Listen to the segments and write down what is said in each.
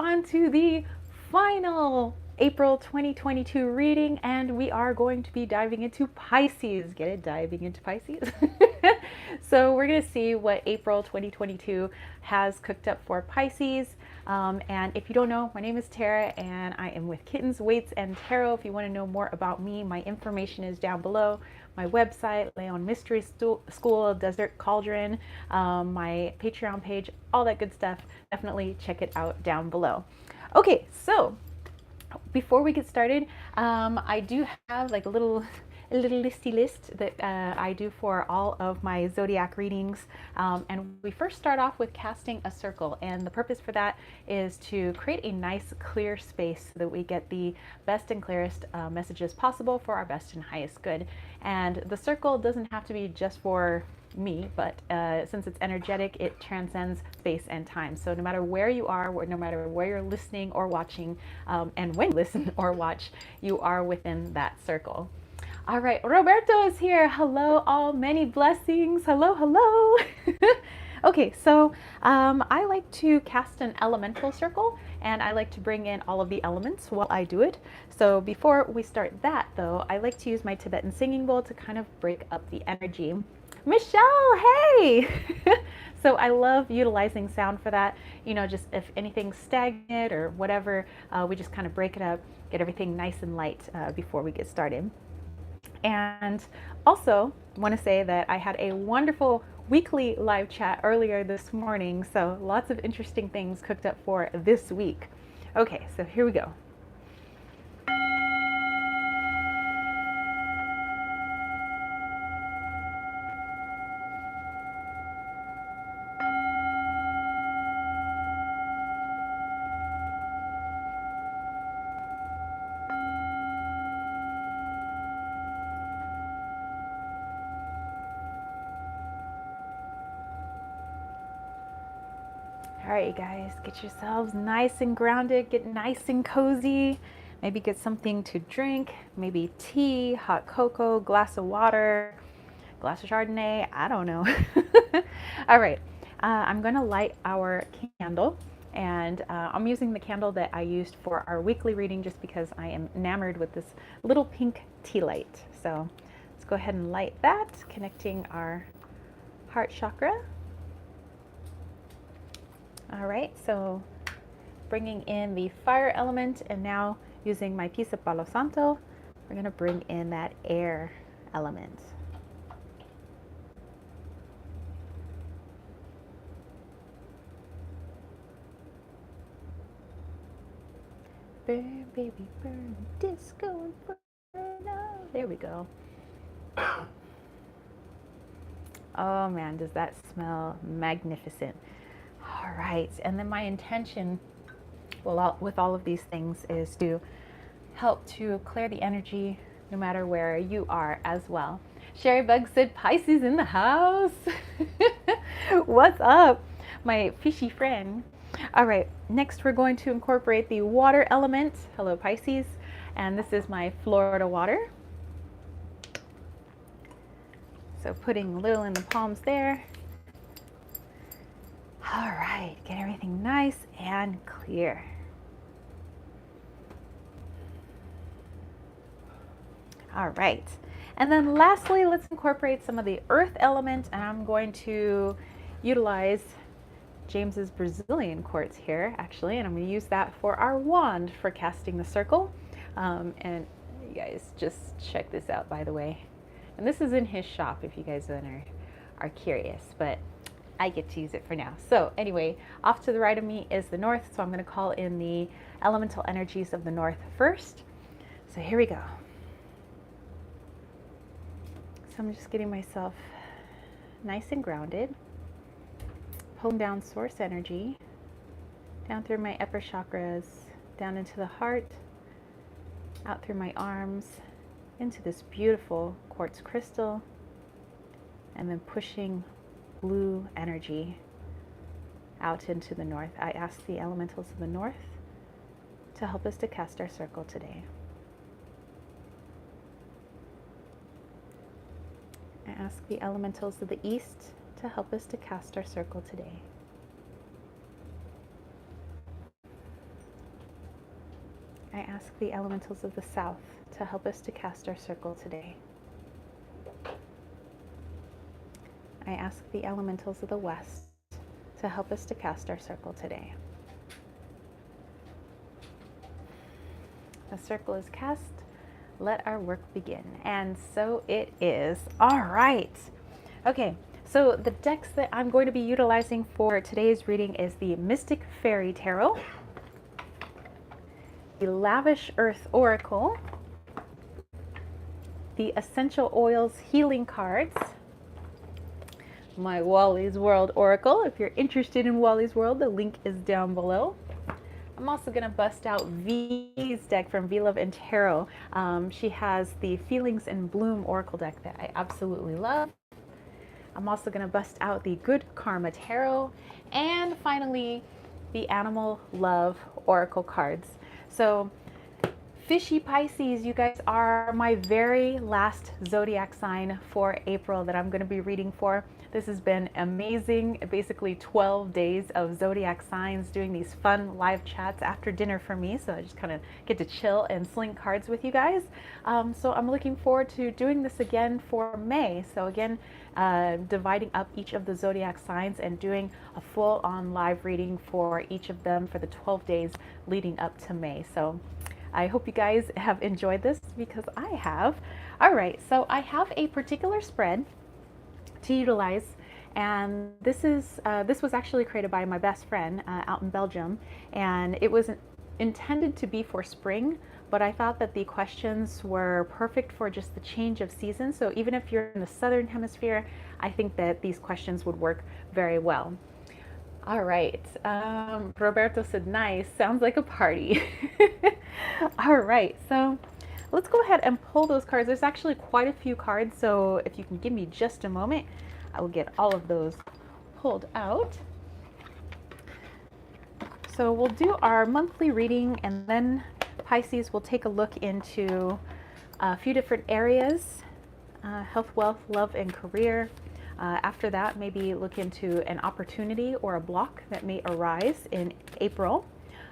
on to the final April 2022 reading, and we are going to be diving into Pisces. Get it? Diving into Pisces. So we're going to see what April 2022 has cooked up for Pisces. And if you don't know, my name is Tara and I am with Kittens, Weights, and Tarot. If you want to know more about me, my information is down below. My website, Leon Mystery School, Desert Cauldron, my Patreon page, all that good stuff. Definitely check it out down below. Okay, so before we get started, I do have like a little listy list that I do for all of my zodiac readings. And we first start off with casting a circle. And the purpose for that is to create a nice clear space so that we get the best and clearest messages possible for our best and highest good. And the circle doesn't have to be just for me, but since it's energetic, it transcends space and time. So no matter where you are, no matter where you're listening or watching, and when you listen or watch, you are within that circle. All right, Roberto is here. Hello, all, many blessings. Hello, hello. Okay, so I like to cast an elemental circle, and I like to bring in all of the elements while I do it. So before we start that, though, I like to use my Tibetan singing bowl to kind of break up the energy. Michelle, hey! So I love utilizing sound for that. You know, just if anything's stagnant or whatever, we just kind of break it up, get everything nice and light before we get started. And also want to say that I had a wonderful weekly live chat earlier this morning. So lots of interesting things cooked up for this week. Okay, so here we go. All right, you guys, get yourselves nice and grounded, get nice and cozy. Maybe get something to drink, maybe tea, hot cocoa, glass of water, glass of Chardonnay, I don't know. All right, I'm gonna light our candle, and I'm using the candle that I used for our weekly reading just because I am enamored with this little pink tea light. So let's go ahead and light that, connecting our heart chakra. All right, so bringing in the fire element, and now using my piece of Palo Santo, we're going to bring in that air element. Burn, baby, burn, disco inferno. There we go. Oh man, does that smell magnificent. All right, and then my intention, well, with all of these things is to help to clear the energy no matter where you are as well. Sherry Bug said Pisces in the house. What's up, my fishy friend? All right, next we're going to incorporate the water element. Hello, Pisces. And this is my Florida water. So putting a little in the palms there. All right, get everything nice and clear. All right, and then lastly, let's incorporate some of the earth element, and I'm going to utilize James's Brazilian quartz here, actually, and I'm going to use that for our wand for casting the circle. And you guys just check this out, by the way. And this is in his shop if you guys are curious, but I get to use it for now. So anyway, off to the right of me is the north, so I'm going to call in the elemental energies of the north first. So here we go. So I'm just getting myself nice and grounded, pulling down source energy, down through my upper chakras, down into the heart, out through my arms, into this beautiful quartz crystal, and then pushing blue energy out into the north. I ask the elementals of the north to help us to cast our circle today. I ask the elementals of the east to help us to cast our circle today. I ask the elementals of the south to help us to cast our circle today. I ask the elementals of the west to help us to cast our circle today. The circle is cast. Let our work begin. And so it is. All right. Okay, so the decks that I'm going to be utilizing for today's reading is the Mystic Fairy Tarot, the Lavish Earth Oracle, the Essential Oils Healing cards, my Wally's World Oracle. If you're interested in Wally's World, the link is down below. I'm also going to bust out V's deck from V Love and Tarot. She has the Feelings in Bloom Oracle deck that I absolutely love. I'm also going to bust out the Good Karma Tarot, and finally the Animal Love Oracle cards. So Fishy Pisces, you guys are my very last zodiac sign for April that I'm going to be reading for. This has been amazing, basically 12 days of zodiac signs, doing these fun live chats after dinner for me. So I just kind of get to chill and sling cards with you guys. So I'm looking forward to doing this again for May. So again, dividing up each of the zodiac signs and doing a full-on live reading for each of them for the 12 days leading up to May. So I hope you guys have enjoyed this, because I have. All right, so I have a particular spread to utilize, and this was actually created by my best friend out in Belgium, and it was intended to be for spring, but I thought that the questions were perfect for just the change of season. So even if you're in the southern hemisphere, I think that these questions would work very well. All right, Roberto said, nice, sounds like a party. All right, so let's go ahead and pull those cards. There's actually quite a few cards, so if you can give me just a moment, I will get all of those pulled out. So we'll do our monthly reading, and then Pisces will take a look into a few different areas, health, wealth, love, and career. After that, maybe look into an opportunity or a block that may arise in April.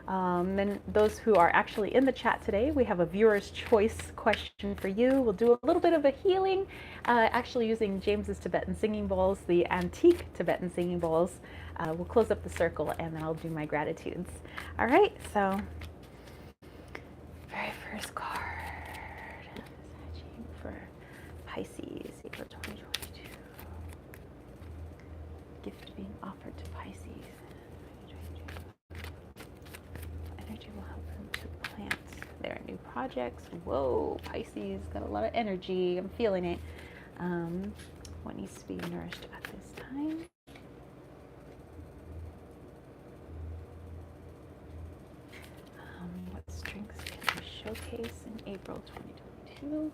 Then those who are actually in the chat today, we have a viewer's choice question for you. We'll do a little bit of a healing, actually using James's Tibetan singing bowls, the antique Tibetan singing bowls. We'll close up the circle, and then I'll do my gratitudes. All right, so very first card for Pisces, April 2022. Gift being offered to Pisces. Energy will help them to plant their new projects. Whoa, Pisces got a lot of energy. I'm feeling it. What needs to be nourished at this time? What strengths can we showcase in April 2022?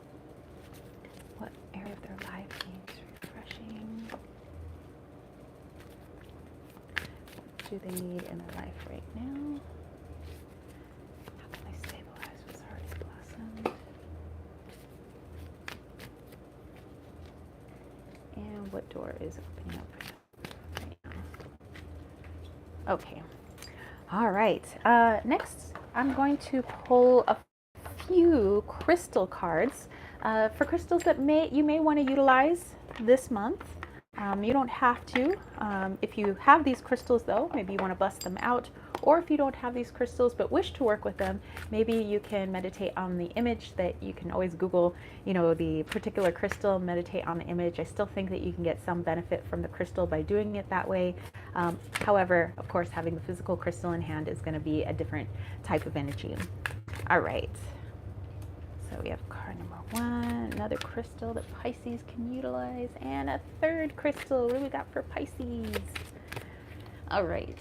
What area of their life needs refreshing? Do they need in their life right now? How can they stabilize what's already blossomed? And what door is opening up for them right now? Okay. All right. Next, I'm going to pull a few crystal cards for crystals that you may want to utilize this month. You don't have to. If you have these crystals though, maybe you want to bust them out, or if you don't have these crystals but wish to work with them, maybe you can meditate on the image. That you can always Google, the particular crystal, meditate on the image. I still think that you can get some benefit from the crystal by doing it that way. However, of course, having the physical crystal in hand is going to be a different type of energy. All right. So we have card number 1, another crystal that Pisces can utilize, and a third crystal. What do we got for Pisces? All right.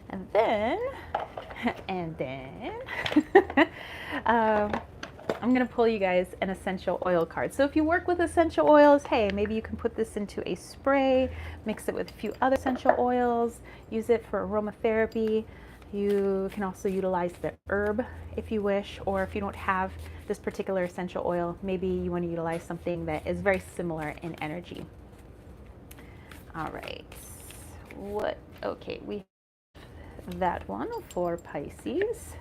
And then, I'm going to pull you guys an essential oil card. So if you work with essential oils, hey, maybe you can put this into a spray, mix it with a few other essential oils, use it for aromatherapy. You can also utilize the herb if you wish, or if you don't have this particular essential oil, maybe you want to utilize something that is very similar in energy. All right. Okay, we have that one for Pisces.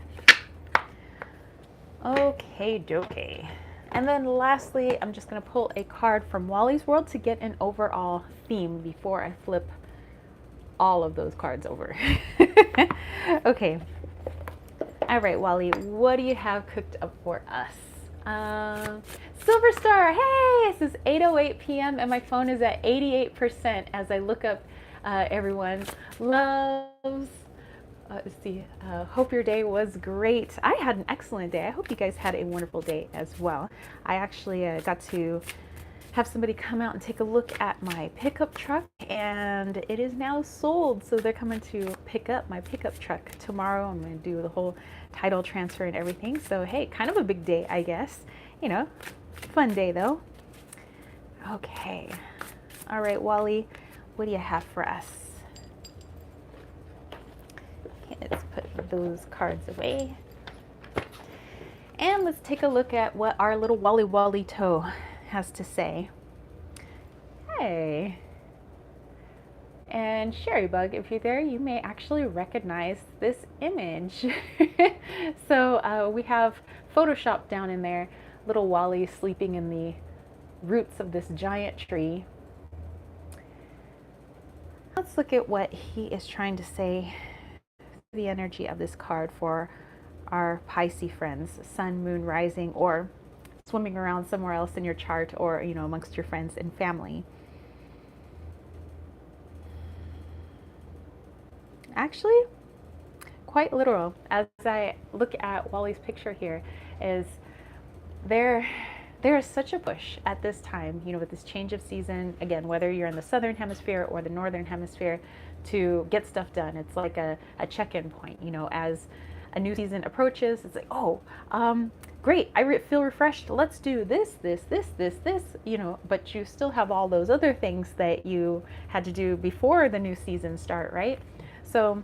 Okay, dokie. And then lastly, I'm just going to pull a card from Wally's World to get an overall theme before I flip all of those cards over. Okay. All right, Wally, what do you have cooked up for us? Silver Star, hey, this is 8:08 p.m. and my phone is at 88% as I look up everyone loves. Let's see. Hope your day was great. I had an excellent day. I hope you guys had a wonderful day as well. I actually got to have somebody come out and take a look at my pickup truck, and it is now sold. So they're coming to pick up my pickup truck tomorrow. I'm going to do the whole title transfer and everything. So hey, kind of a big day, I guess. You know, fun day though. Okay. All right, Wally, what do you have for us? Let's put those cards away. And let's take a look at what our little Wally Wally toe has to say. Hey. And Sherry Bug, if you're there, you may actually recognize this image. So we have Photoshop down in there, little Wally sleeping in the roots of this giant tree. Let's look at what he is trying to say, the energy of this card for our Pisces friends, sun, moon, rising, or swimming around somewhere else in your chart, or you know, amongst your friends and family. Actually, quite literal. As I look at Wally's picture here, is there is such a push at this time, you know, with this change of season, again, whether you're in the southern hemisphere or the northern hemisphere, to get stuff done. It's like a check-in point, you know, as a new season approaches. It's like, oh, great, I feel refreshed. Let's do this, you know, but you still have all those other things that you had to do before the new season start, right? So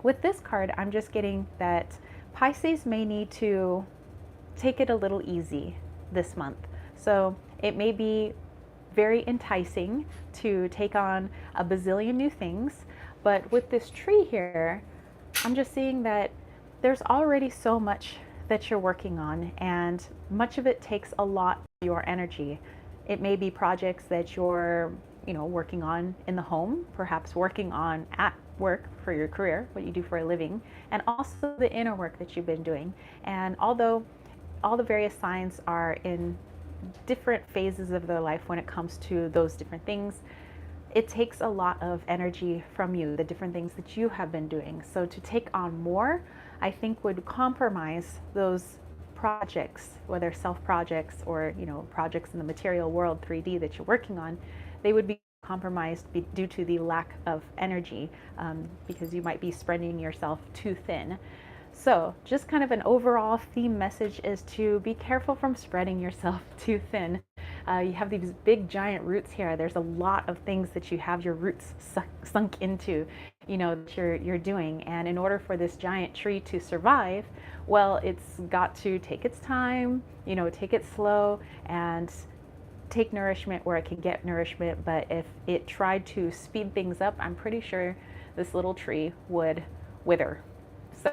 with this card, I'm just getting that Pisces may need to take it a little easy this month. So it may be very enticing to take on a bazillion new things, but with this tree here, I'm just seeing that there's already so much that you're working on, and much of it takes a lot of your energy. It may be projects that you're, you know, working on in the home, perhaps working on at work for your career, what you do for a living, and also the inner work that you've been doing. And although all the various signs are in different phases of their life when it comes to those different things, it takes a lot of energy from you, the different things that you have been doing. So to take on more, I think would compromise those projects, whether self projects or, you know, projects in the material world, 3D, that you're working on. They would be compromised due to the lack of energy, because you might be spreading yourself too thin. So just kind of an overall theme message is to be careful from spreading yourself too thin. You have these big giant roots here. There's a lot of things that you have your roots sunk into, you know, that you're doing. And in order for this giant tree to survive, well, it's got to take its time, you know, take it slow and take nourishment where it can get nourishment. But if it tried to speed things up, I'm pretty sure this little tree would wither.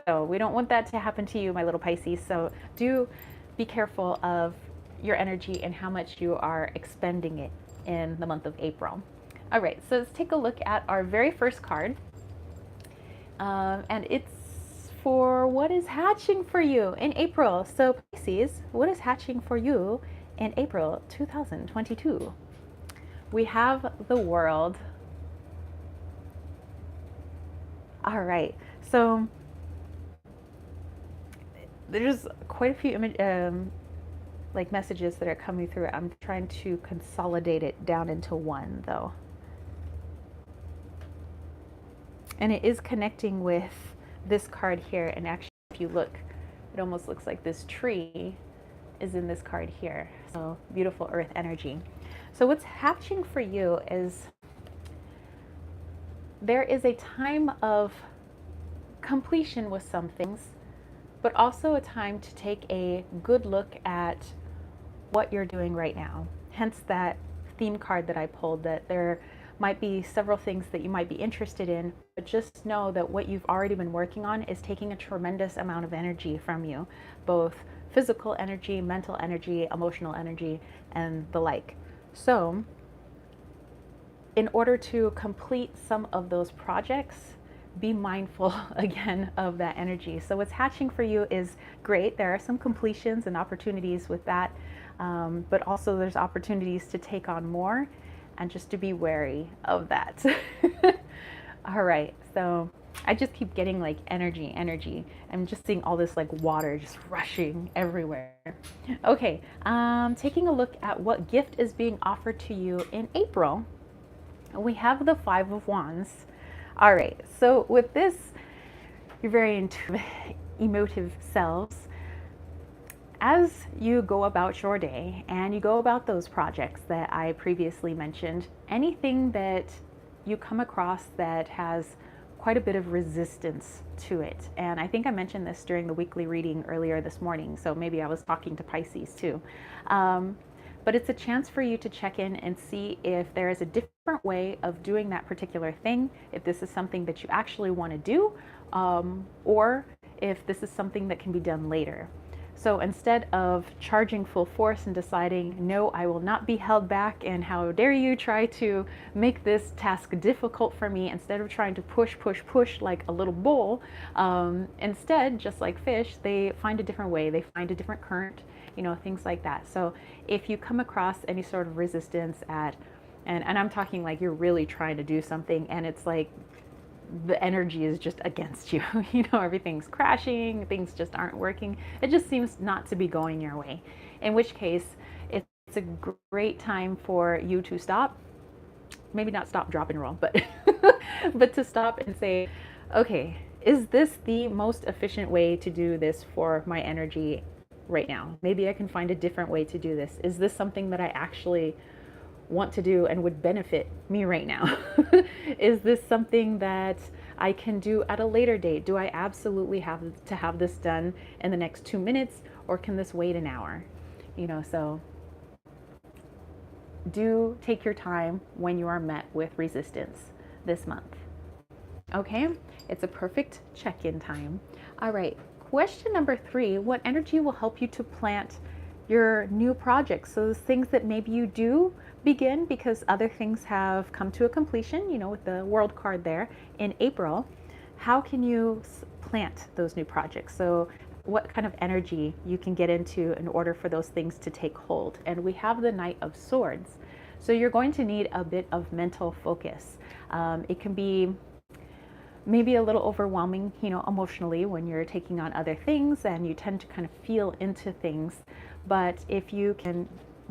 So we don't want that to happen to you, my little Pisces. So do be careful of your energy and how much you are expending it in the month of April. All right, so let's take a look at our very first card. And it's for what is hatching for you in April. So Pisces, what is hatching for you in April 2022? We have the World. All right, so there's quite a few like messages that are coming through. I'm trying to consolidate it down into one though. And it is connecting with this card here. And actually, if you look, it almost looks like this tree is in this card here. So beautiful earth energy. So what's happening for you is there is a time of completion with some things, but also a time to take a good look at what you're doing right now. Hence that theme card that I pulled, that there might be several things that you might be interested in, just know that what you've already been working on is taking a tremendous amount of energy from you, both physical energy, mental energy, emotional energy, and the like. So, in order to complete some of those projects, be mindful again of that energy. So, what's hatching for you is great. There are some completions and opportunities with that, but also there's opportunities to take on more and just to be wary of that. All right, so I just keep getting like energy, energy. I'm just seeing all this like water just rushing everywhere. Okay, taking a look at what gift is being offered to you in April. We have the Five of Wands. All right, so with this, you're very intuitive, emotive selves. As you go about your day and you go about those projects that I previously mentioned, anything that you come across that has quite a bit of resistance to it, and I think I mentioned this during the weekly reading earlier this morning, so maybe I was talking to Pisces too. But it's a chance for you to check in and see if there is a different way of doing that particular thing, if this is something that you actually want to do, or if this is something that can be done later. So instead of charging full force and deciding, no, I will not be held back, and how dare you try to make this task difficult for me, instead of trying to push, push, push like a little bull, instead, just like fish, they find a different way, they find a different current, things like that. So if you come across any sort of resistance and I'm talking like you're really trying to do something and it's like the energy is just against you, everything's crashing, things just aren't working, it just seems not to be going your way, in which case it's a great time for you to stop, maybe not stop, drop, and roll, but but to stop and say, okay, is this the most efficient way to do this for my energy right now? Maybe I can find a different way to do this. Is this something that I actually want to do and would benefit me right now? Is this something that I can do at a later date? Do I absolutely have to have this done in the next 2 minutes, or can this wait an hour? So do take your time when you are met with resistance this month. Okay, it's a perfect check-in time. All right, question number 3, what energy will help you to plant your new projects? So those things that maybe you do begin because other things have come to a completion, with the World card there in April. How can you plant those new projects? So what kind of energy you can get into in order for those things to take hold? And we have the Knight of Swords. So you're going to need a bit of mental focus. It can be maybe a little overwhelming, emotionally, when you're taking on other things and you tend to kind of feel into things. But if you can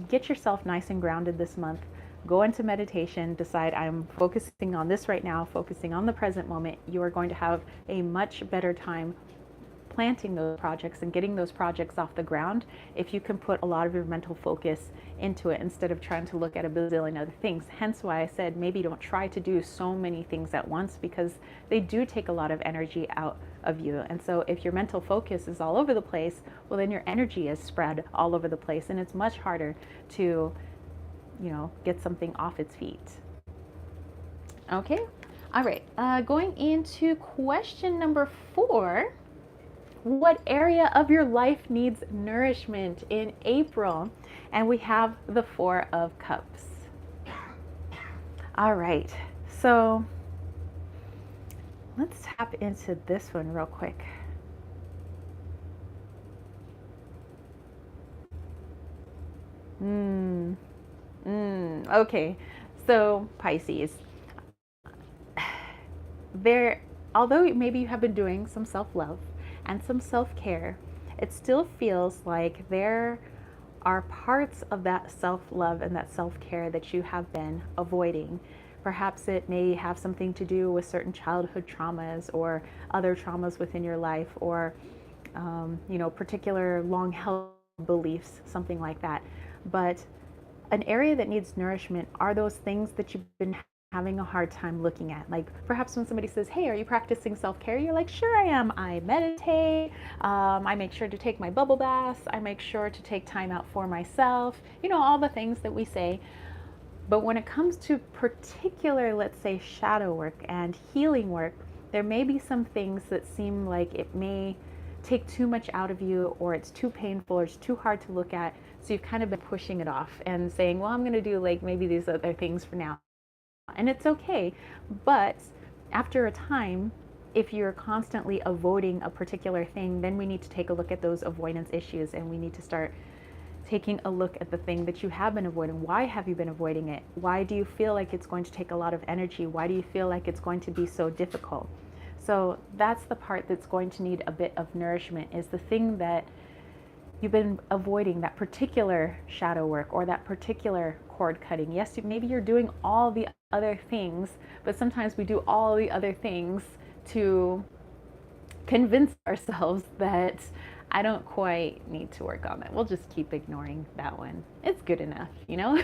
get yourself nice and grounded this month, go into meditation, decide I'm focusing on this right now, focusing on the present moment, you are going to have a much better time planting those projects and getting those projects off the ground if you can put a lot of your mental focus into it instead of trying to look at a bazillion other things. Hence why I said maybe don't try to do so many things at once, because they do take a lot of energy out of you. And so if your mental focus is all over the place, well, then your energy is spread all over the place, and it's much harder to get something off its feet. Okay, all right, going into question number 4. What area of your life needs nourishment in April? And we have the 4 of Cups. All right, so let's tap into this one real quick. Okay, so Pisces, although maybe you have been doing some self-love and some self-care, it still feels like there are parts of that self-love and that self-care that you have been avoiding. Perhaps it may have something to do with certain childhood traumas or other traumas within your life, or particular long-held beliefs, something like that. But an area that needs nourishment are those things that you've been having a hard time looking at. Like perhaps when somebody says, hey, are you practicing self-care? You're like, sure I am. I meditate. I make sure to take my bubble baths. I make sure to take time out for myself. All the things that we say. But when it comes to particular, let's say, shadow work and healing work, there may be some things that seem like it may take too much out of you, or it's too painful, or it's too hard to look at. So you've kind of been pushing it off and saying, well, I'm going to do like maybe these other things for now. And it's okay. But after a time, if you're constantly avoiding a particular thing, then we need to take a look at those avoidance issues, and we need to start taking a look at the thing that you have been avoiding. Why have you been avoiding it? Why do you feel like it's going to take a lot of energy? Why do you feel like it's going to be so difficult? So that's the part that's going to need a bit of nourishment, is the thing that you've been avoiding, that particular shadow work or that particular cord cutting. Yes, maybe you're doing all the other things, but sometimes we do all the other things to convince ourselves that I don't quite need to work on that. We'll just keep ignoring that one. It's good enough, you know?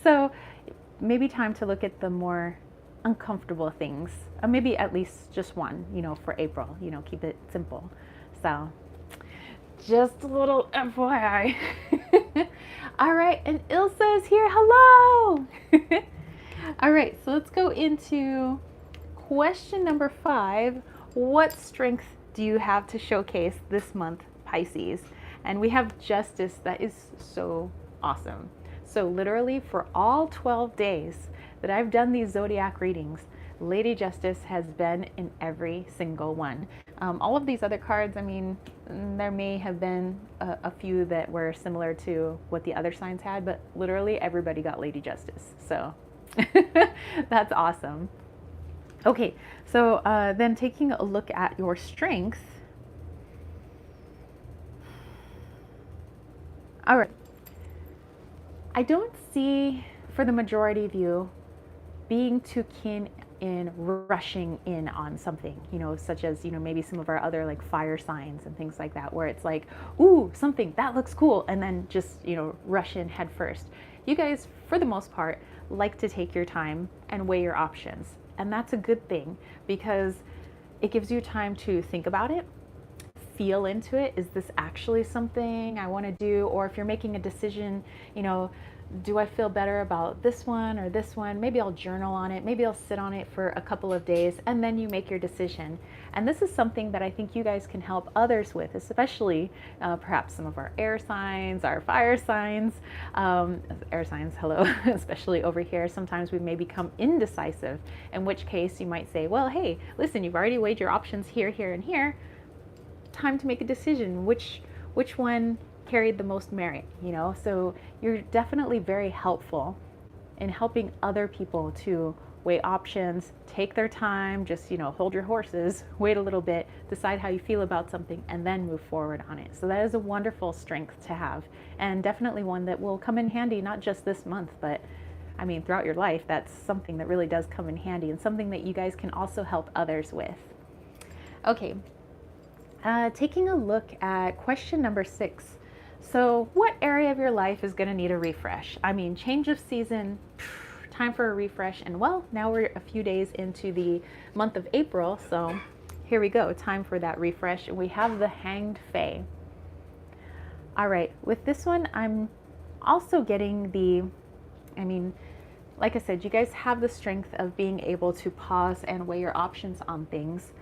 So maybe time to look at the more uncomfortable things, or maybe at least just one, you know, for April, you know, keep it simple. So just a little FYI. All right, and Ilsa is here. Hello. All right, so let's go into question number 5. What strength do you have to showcase this month, Pisces? And we have Justice. That is so awesome. So literally for all 12 days that I've done these zodiac readings, Lady Justice has been in every single one. All of these other cards, I mean, there may have been a few that were similar to what the other signs had, but literally everybody got Lady Justice. So that's awesome. Okay, so then taking a look at your strength. All right. I don't see, for the majority of you, being too keen in rushing in on something, you know, such as, you know, maybe some of our other like fire signs and things like that, where it's like, ooh, something that looks cool, and then just, you know, rush in head first. You guys, for the most part, like to take your time and weigh your options. And that's a good thing, because it gives you time to think about it, feel into it. Is this actually something I want to do? Or if you're making a decision, you know, do I feel better about this one or this one? Maybe I'll journal on it. Maybe I'll sit on it for a couple of days, and then you make your decision. And this is something that I think you guys can help others with, especially perhaps some of our air signs, our fire signs, air signs, hello, especially over here. Sometimes we may become indecisive, in which case you might say, well, hey, listen, you've already weighed your options here, here, and here. Time to make a decision. Which one carried the most merit, you know? So you're definitely very helpful in helping other people to weigh options, take their time, just, you know, hold your horses, wait a little bit, decide how you feel about something, and then move forward on it. So that is a wonderful strength to have, and definitely one that will come in handy, not just this month, but I mean, throughout your life. That's something that really does come in handy, and something that you guys can also help others with. Okay, taking a look at question number 6. So what area of your life is going to need a refresh? I mean, change of season, time for a refresh. And well, now we're a few days into the month of April. So here we go, time for that refresh. And we have the Hanged Fae. All right, with this one, I'm also getting the, I mean, like I said, you guys have the strength of being able to pause and weigh your options on things.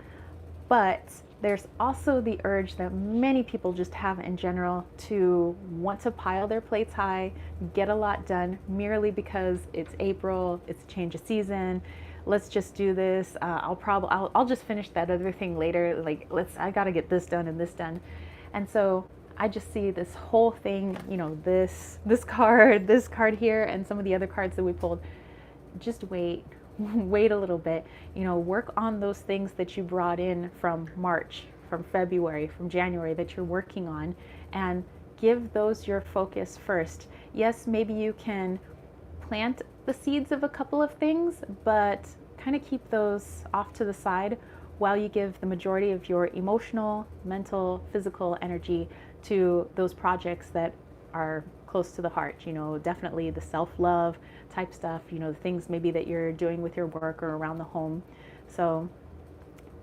But there's also the urge that many people just have in general to want to pile their plates high, get a lot done merely because it's April, it's a change of season. Let's just do this. I'll just finish that other thing later. Like, I gotta get this done and this done. And so I just see this whole thing, you know, this card here, and some of the other cards that we pulled. Just wait a little bit, you know, work on those things that you brought in from March, from February, from January that you're working on, and give those your focus first. Yes, maybe you can plant the seeds of a couple of things, but kind of keep those off to the side while you give the majority of your emotional, mental, physical energy to those projects that are close to the heart. You know, definitely the self-love type stuff, you know, the things maybe that you're doing with your work or around the home. So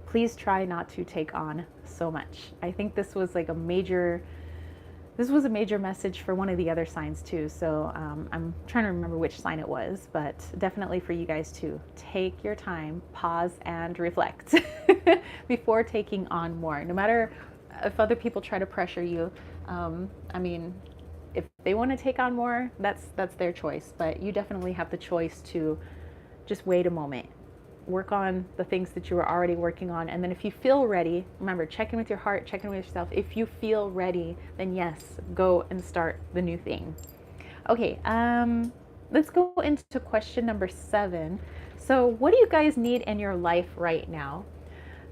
please try not to take on so much. I think this was like a major This was a major message for one of the other signs too. So I'm trying to remember which sign it was, but definitely for you guys too. Take your time, pause, and reflect before taking on more. No matter if other people try to pressure you, I mean, if they want to take on more, that's their choice. But you definitely have the choice to just wait a moment, work on the things that you were already working on, and then if you feel ready, remember, check in with your heart, check in with yourself. If you feel ready, then yes, go and start the new thing. Okay, let's go into question number 7. So what do you guys need in your life right now?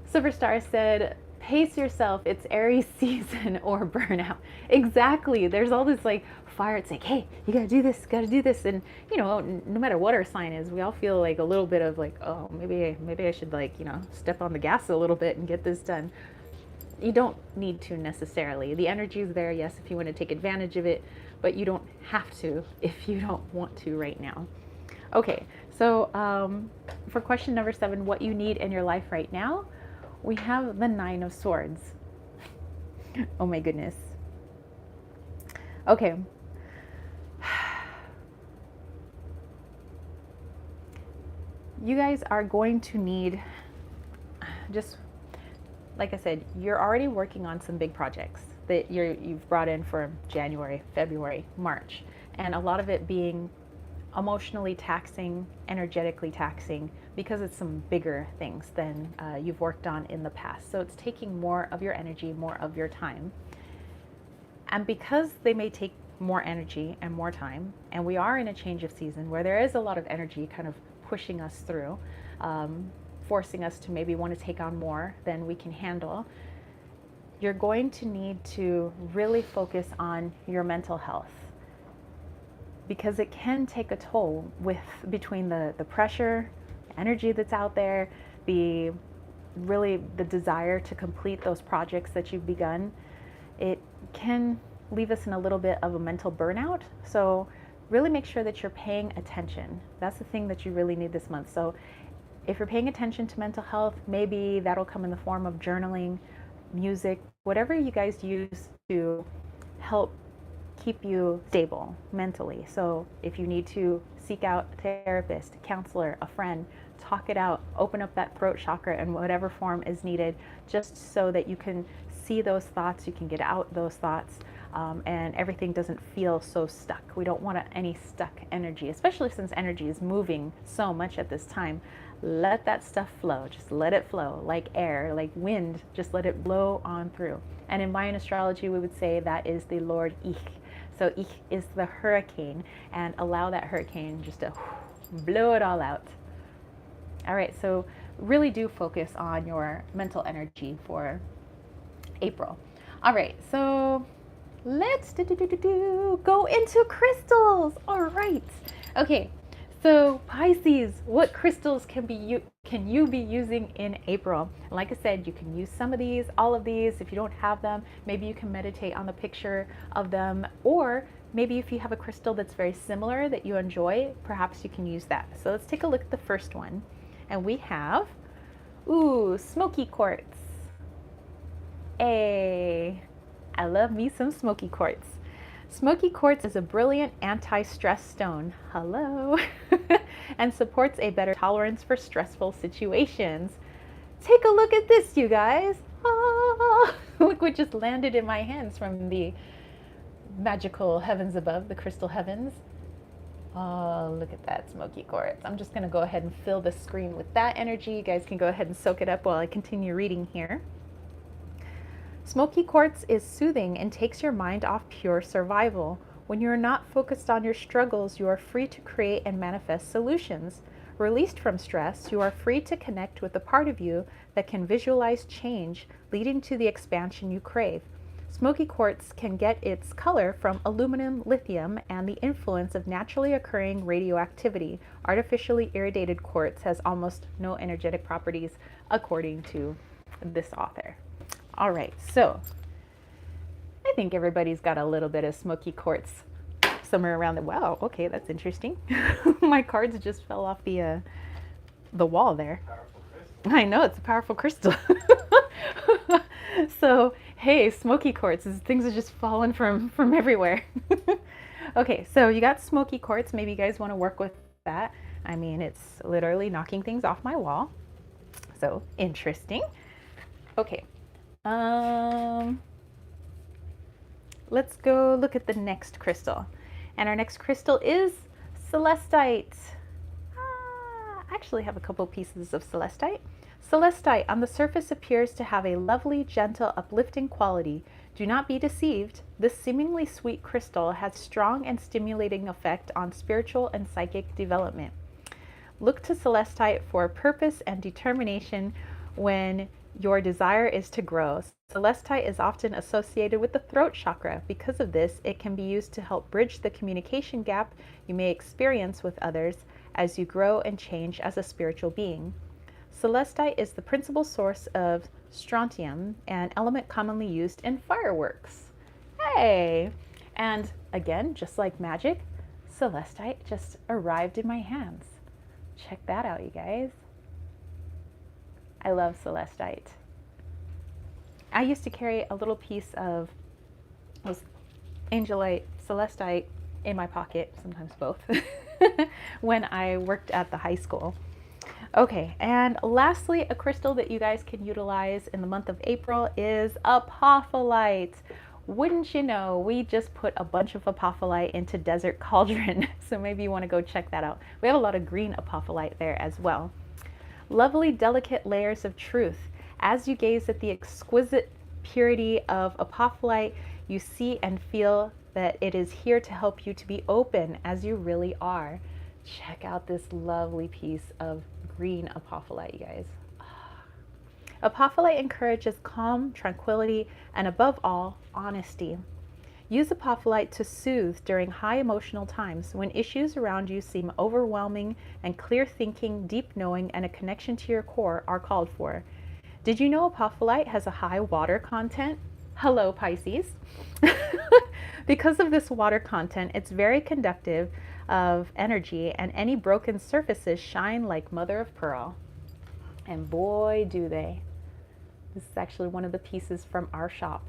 Silver Star said, pace yourself, it's Aries season, or burnout. Exactly. There's all this like fire. It's like, hey, you gotta do this, gotta do this. And you know, no matter what our sign is, we all feel like a little bit of like, oh, maybe I should, like, you know, step on the gas a little bit and get this done. You don't need to necessarily. The energy is there, yes, if you want to take advantage of it, but you don't have to if you don't want to right now. Okay, so for question number 7, what you need in your life right now, we have the 9 of Swords. Oh my goodness. Okay. You guys are going to need, just like I said, you're already working on some big projects that you've brought in for January, February, March, and a lot of it being emotionally taxing, energetically taxing, because it's some bigger things than you've worked on in the past. So it's taking more of your energy, more of your time. And because they may take more energy and more time, and we are in a change of season where there is a lot of energy kind of pushing us through, forcing us to maybe want to take on more than we can handle, you're going to need to really focus on your mental health, because it can take a toll with between the pressure, the energy that's out there, the desire to complete those projects that you've begun. It can leave us in a little bit of a mental burnout. So really make sure that you're paying attention. That's the thing that you really need this month. So if you're paying attention to mental health, maybe that'll come in the form of journaling, music, whatever you guys use to help keep you stable mentally. So if you need to seek out a therapist, a counselor, a friend, talk it out, open up that throat chakra in whatever form is needed, just so that you can see those thoughts, you can get out those thoughts, and everything doesn't feel so stuck. We don't want any stuck energy, especially since energy is moving so much at this time. Let that stuff flow. Just let it flow like air, like wind. Just let it blow on through. And in Mayan astrology, we would say that is the Lord Ich. So Ich is the hurricane, and allow that hurricane just to blow it all out. All right, so really do focus on your mental energy for April. All right, so let's go into crystals. All right. Okay, so Pisces, what crystals can you be using in April? Like I said, you can use some of these, all of these. If you don't have them, maybe you can meditate on the picture of them, or maybe if you have a crystal that's very similar that you enjoy, perhaps you can use that. So let's take a look at the first one. And we have, Smokey Quartz. I love me some Smokey Quartz. Smokey Quartz is a brilliant anti-stress stone, hello, and supports a better tolerance for stressful situations. Take a look at this, you guys. Ah, look what just landed in my hands from the magical heavens above, the crystal heavens. Oh, look at that Smokey Quartz. I'm just going to go ahead and fill the screen with that energy. You guys can go ahead and soak it up while I continue reading here. Smokey Quartz is soothing and takes your mind off pure survival. When you are not focused on your struggles, you are free to create and manifest solutions. Released from stress, you are free to connect with the part of you that can visualize change, leading to the expansion you crave. Smokey Quartz can get its color from aluminum, lithium, and the influence of naturally occurring radioactivity. Artificially irradiated quartz has almost no energetic properties, according to this author. All right, so I think everybody's got a little bit of Smokey Quartz somewhere around the, wow, okay, that's interesting. My cards just fell off the wall there. I know, it's a powerful crystal. So Hey, Smoky Quartz. Things are just falling from everywhere. Okay, so you got Smoky Quartz. Maybe you guys want to work with that. I mean, it's literally knocking things off my wall. So interesting. Okay. Um, let's go look at the next crystal. And our next crystal is Celestite. I actually have a couple pieces of Celestite. Celestite on the surface appears to have a lovely, gentle, uplifting quality. Do not be deceived. This seemingly sweet crystal has strong and stimulating effect on spiritual and psychic development. Look to Celestite for purpose and determination when your desire is to grow. Celestite is often associated with the throat chakra. Because of this, it can be used to help bridge the communication gap you may experience with others as you grow and change as a spiritual being. Celestite is the principal source of strontium, an element commonly used in fireworks. Hey! And again, just like magic, Celestite just arrived in my hands. Check that out, you guys. I love Celestite. I used to carry a little piece of angelite, Celestite in my pocket, sometimes both, when I worked at the high school. Okay, and lastly, a crystal that you guys can utilize in the month of April is apophyllite. Wouldn't you know, we just put a bunch of apophyllite into Desert Cauldron, so maybe you want to go check that out. We have a lot of green apophyllite there as well. Lovely, delicate layers of truth. As you gaze at the exquisite purity of apophyllite, you see and feel that it is here to help you to be open as you really are. Check out this lovely piece of green apophyllite, you guys. Apophyllite encourages calm, tranquility, and above all, honesty. Use apophyllite to soothe during high emotional times when issues around you seem overwhelming and clear thinking, deep knowing, and a connection to your core are called for. Did you know apophyllite has a high water content? Hello, Pisces. Because of this water content, it's very conductive of energy, and any broken surfaces shine like mother of pearl. And boy, do they. This is actually one of the pieces from our shop.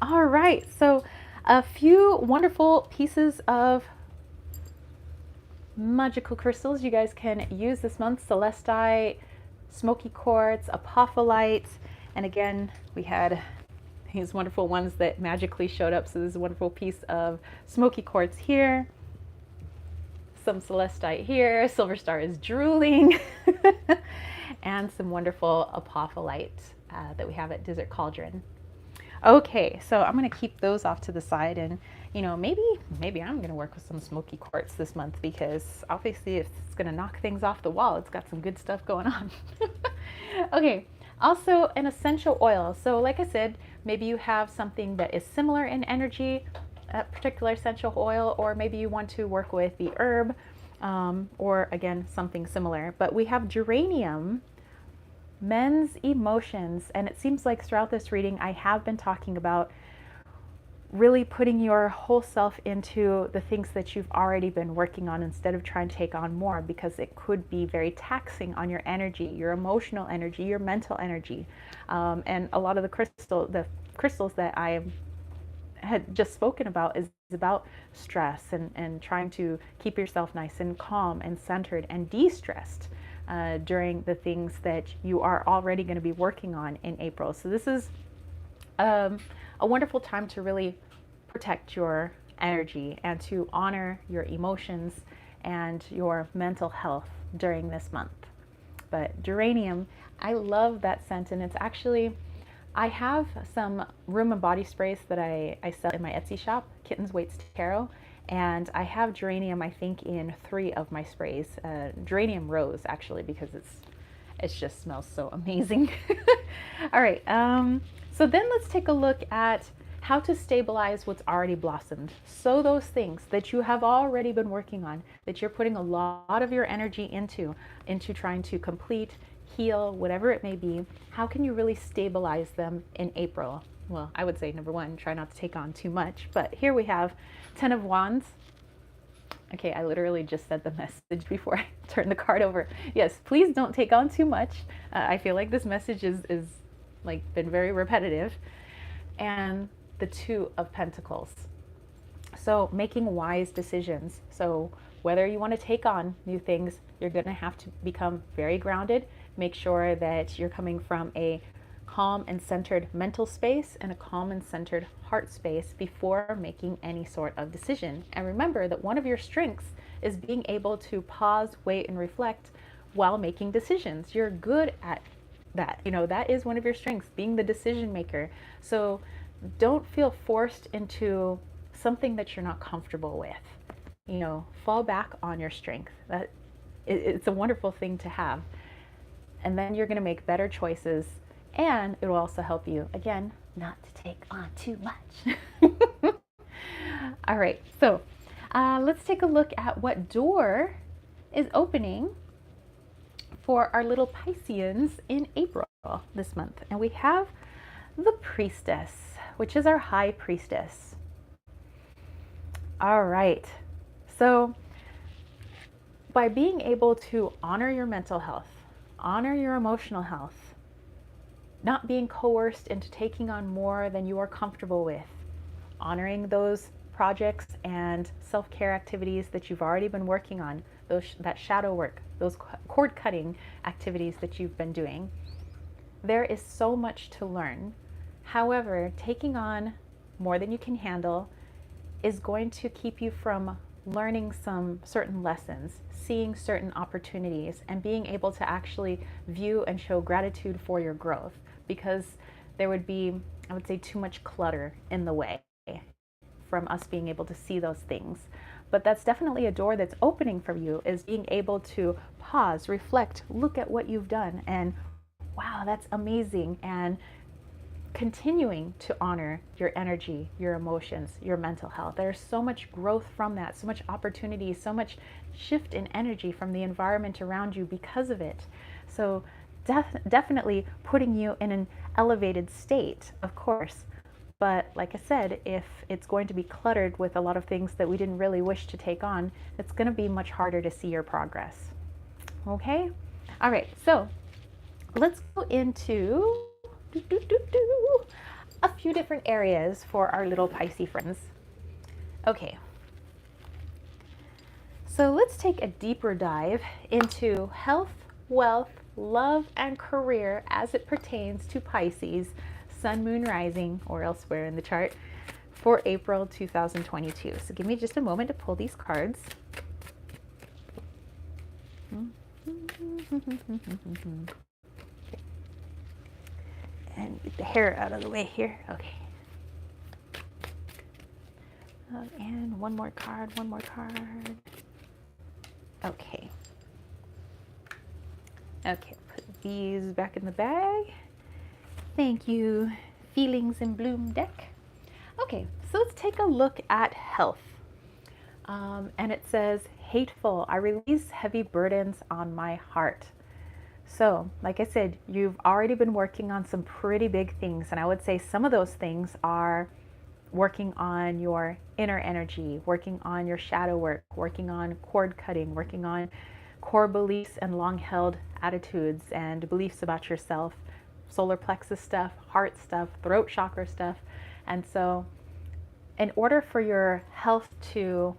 All right, so a few wonderful pieces of magical crystals you guys can use this month. Celestite, Smoky Quartz, apophyllite, and again, we had these wonderful ones that magically showed up. So this is a wonderful piece of Smoky Quartz here, some Celestite here, Silver Star is drooling, and some wonderful apophyllite that we have at Desert Cauldron. Okay, so I'm going to keep those off to the side, and you know, maybe I'm going to work with some Smoky Quartz this month, because obviously if it's going to knock things off the wall, it's got some good stuff going on. Okay, also an essential oil. So like I said, maybe you have something that is similar in energy, a particular essential oil, or maybe you want to work with the herb, or again, something similar. But we have geranium, men's emotions, and it seems like throughout this reading I have been talking about really putting your whole self into the things that you've already been working on instead of trying to take on more, because it could be very taxing on your energy, your emotional energy, your mental energy. And a lot of the crystals that I had just spoken about is about stress and trying to keep yourself nice and calm and centered and de-stressed during the things that you are already going to be working on in April. So this is a wonderful time to really protect your energy and to honor your emotions and your mental health during this month. But geranium, I love that scent, and it's actually, I have some room and body sprays that I sell in my Etsy shop, Kittens Waits Tarot, and I have geranium, I think, in 3 of my sprays. Geranium rose, actually, because it just smells so amazing. All right, so then let's take a look at how to stabilize what's already blossomed. So those things that you have already been working on, that you're putting a lot of your energy into trying to complete, heal, whatever it may be, how can you really stabilize them in April? Well, I would say number 1, try not to take on too much. But here we have 10 of Wands. Okay, I literally just said the message before I turned the card over. Yes, please don't take on too much. I feel like this message is like been very repetitive, and the Two of Pentacles. So making wise decisions. So whether you want to take on new things, you're going to have to become very grounded. Make sure that you're coming from a calm and centered mental space and a calm and centered heart space before making any sort of decision. And remember that one of your strengths is being able to pause, wait, and reflect while making decisions. You're good at that. You know, that is one of your strengths, being the decision maker. So don't feel forced into something that you're not comfortable with. You know, fall back on your strength. It's a wonderful thing to have. And then you're going to make better choices, and it will also help you, again, not to take on too much. All right, so let's take a look at what door is opening for our little Pisceans in April this month. And we have the Priestess, which is our High Priestess. All right, so by being able to honor your mental health, honor your emotional health, not being coerced into taking on more than you are comfortable with, honoring those projects and self-care activities that you've already been working on, that shadow work, those cord cutting activities that you've been doing, there is so much to learn. However, taking on more than you can handle is going to keep you from learning some certain lessons, seeing certain opportunities, and being able to actually view and show gratitude for your growth, because there would be, I would say, too much clutter in the way from us being able to see those things. But that's definitely a door that's opening for you, is being able to pause, reflect, look at what you've done, and wow, that's amazing, and continuing to honor your energy, your emotions, your mental health. There's so much growth from that, so much opportunity, so much shift in energy from the environment around you because of it. So definitely putting you in an elevated state, of course. But like I said, if it's going to be cluttered with a lot of things that we didn't really wish to take on, it's going to be much harder to see your progress. Okay? All right, so let's go into a few different areas for our little Pisces friends. Okay, so let's take a deeper dive into health, wealth, love, and career as it pertains to Pisces, Sun, Moon, Rising, or elsewhere in the chart for April 2022. So give me just a moment to pull these cards. And get the hair out of the way here. Okay. And one more card, one more card. Okay. Okay, put these back in the bag. Thank you, Feelings in Bloom deck. Okay, so let's take a look at health. And it says, hateful, I release heavy burdens on my heart. So, like I said, you've already been working on some pretty big things, and I would say some of those things are working on your inner energy, working on your shadow work, working on cord cutting, working on core beliefs and long-held attitudes and beliefs about yourself, solar plexus stuff, heart stuff, throat chakra stuff. And so in order for your health to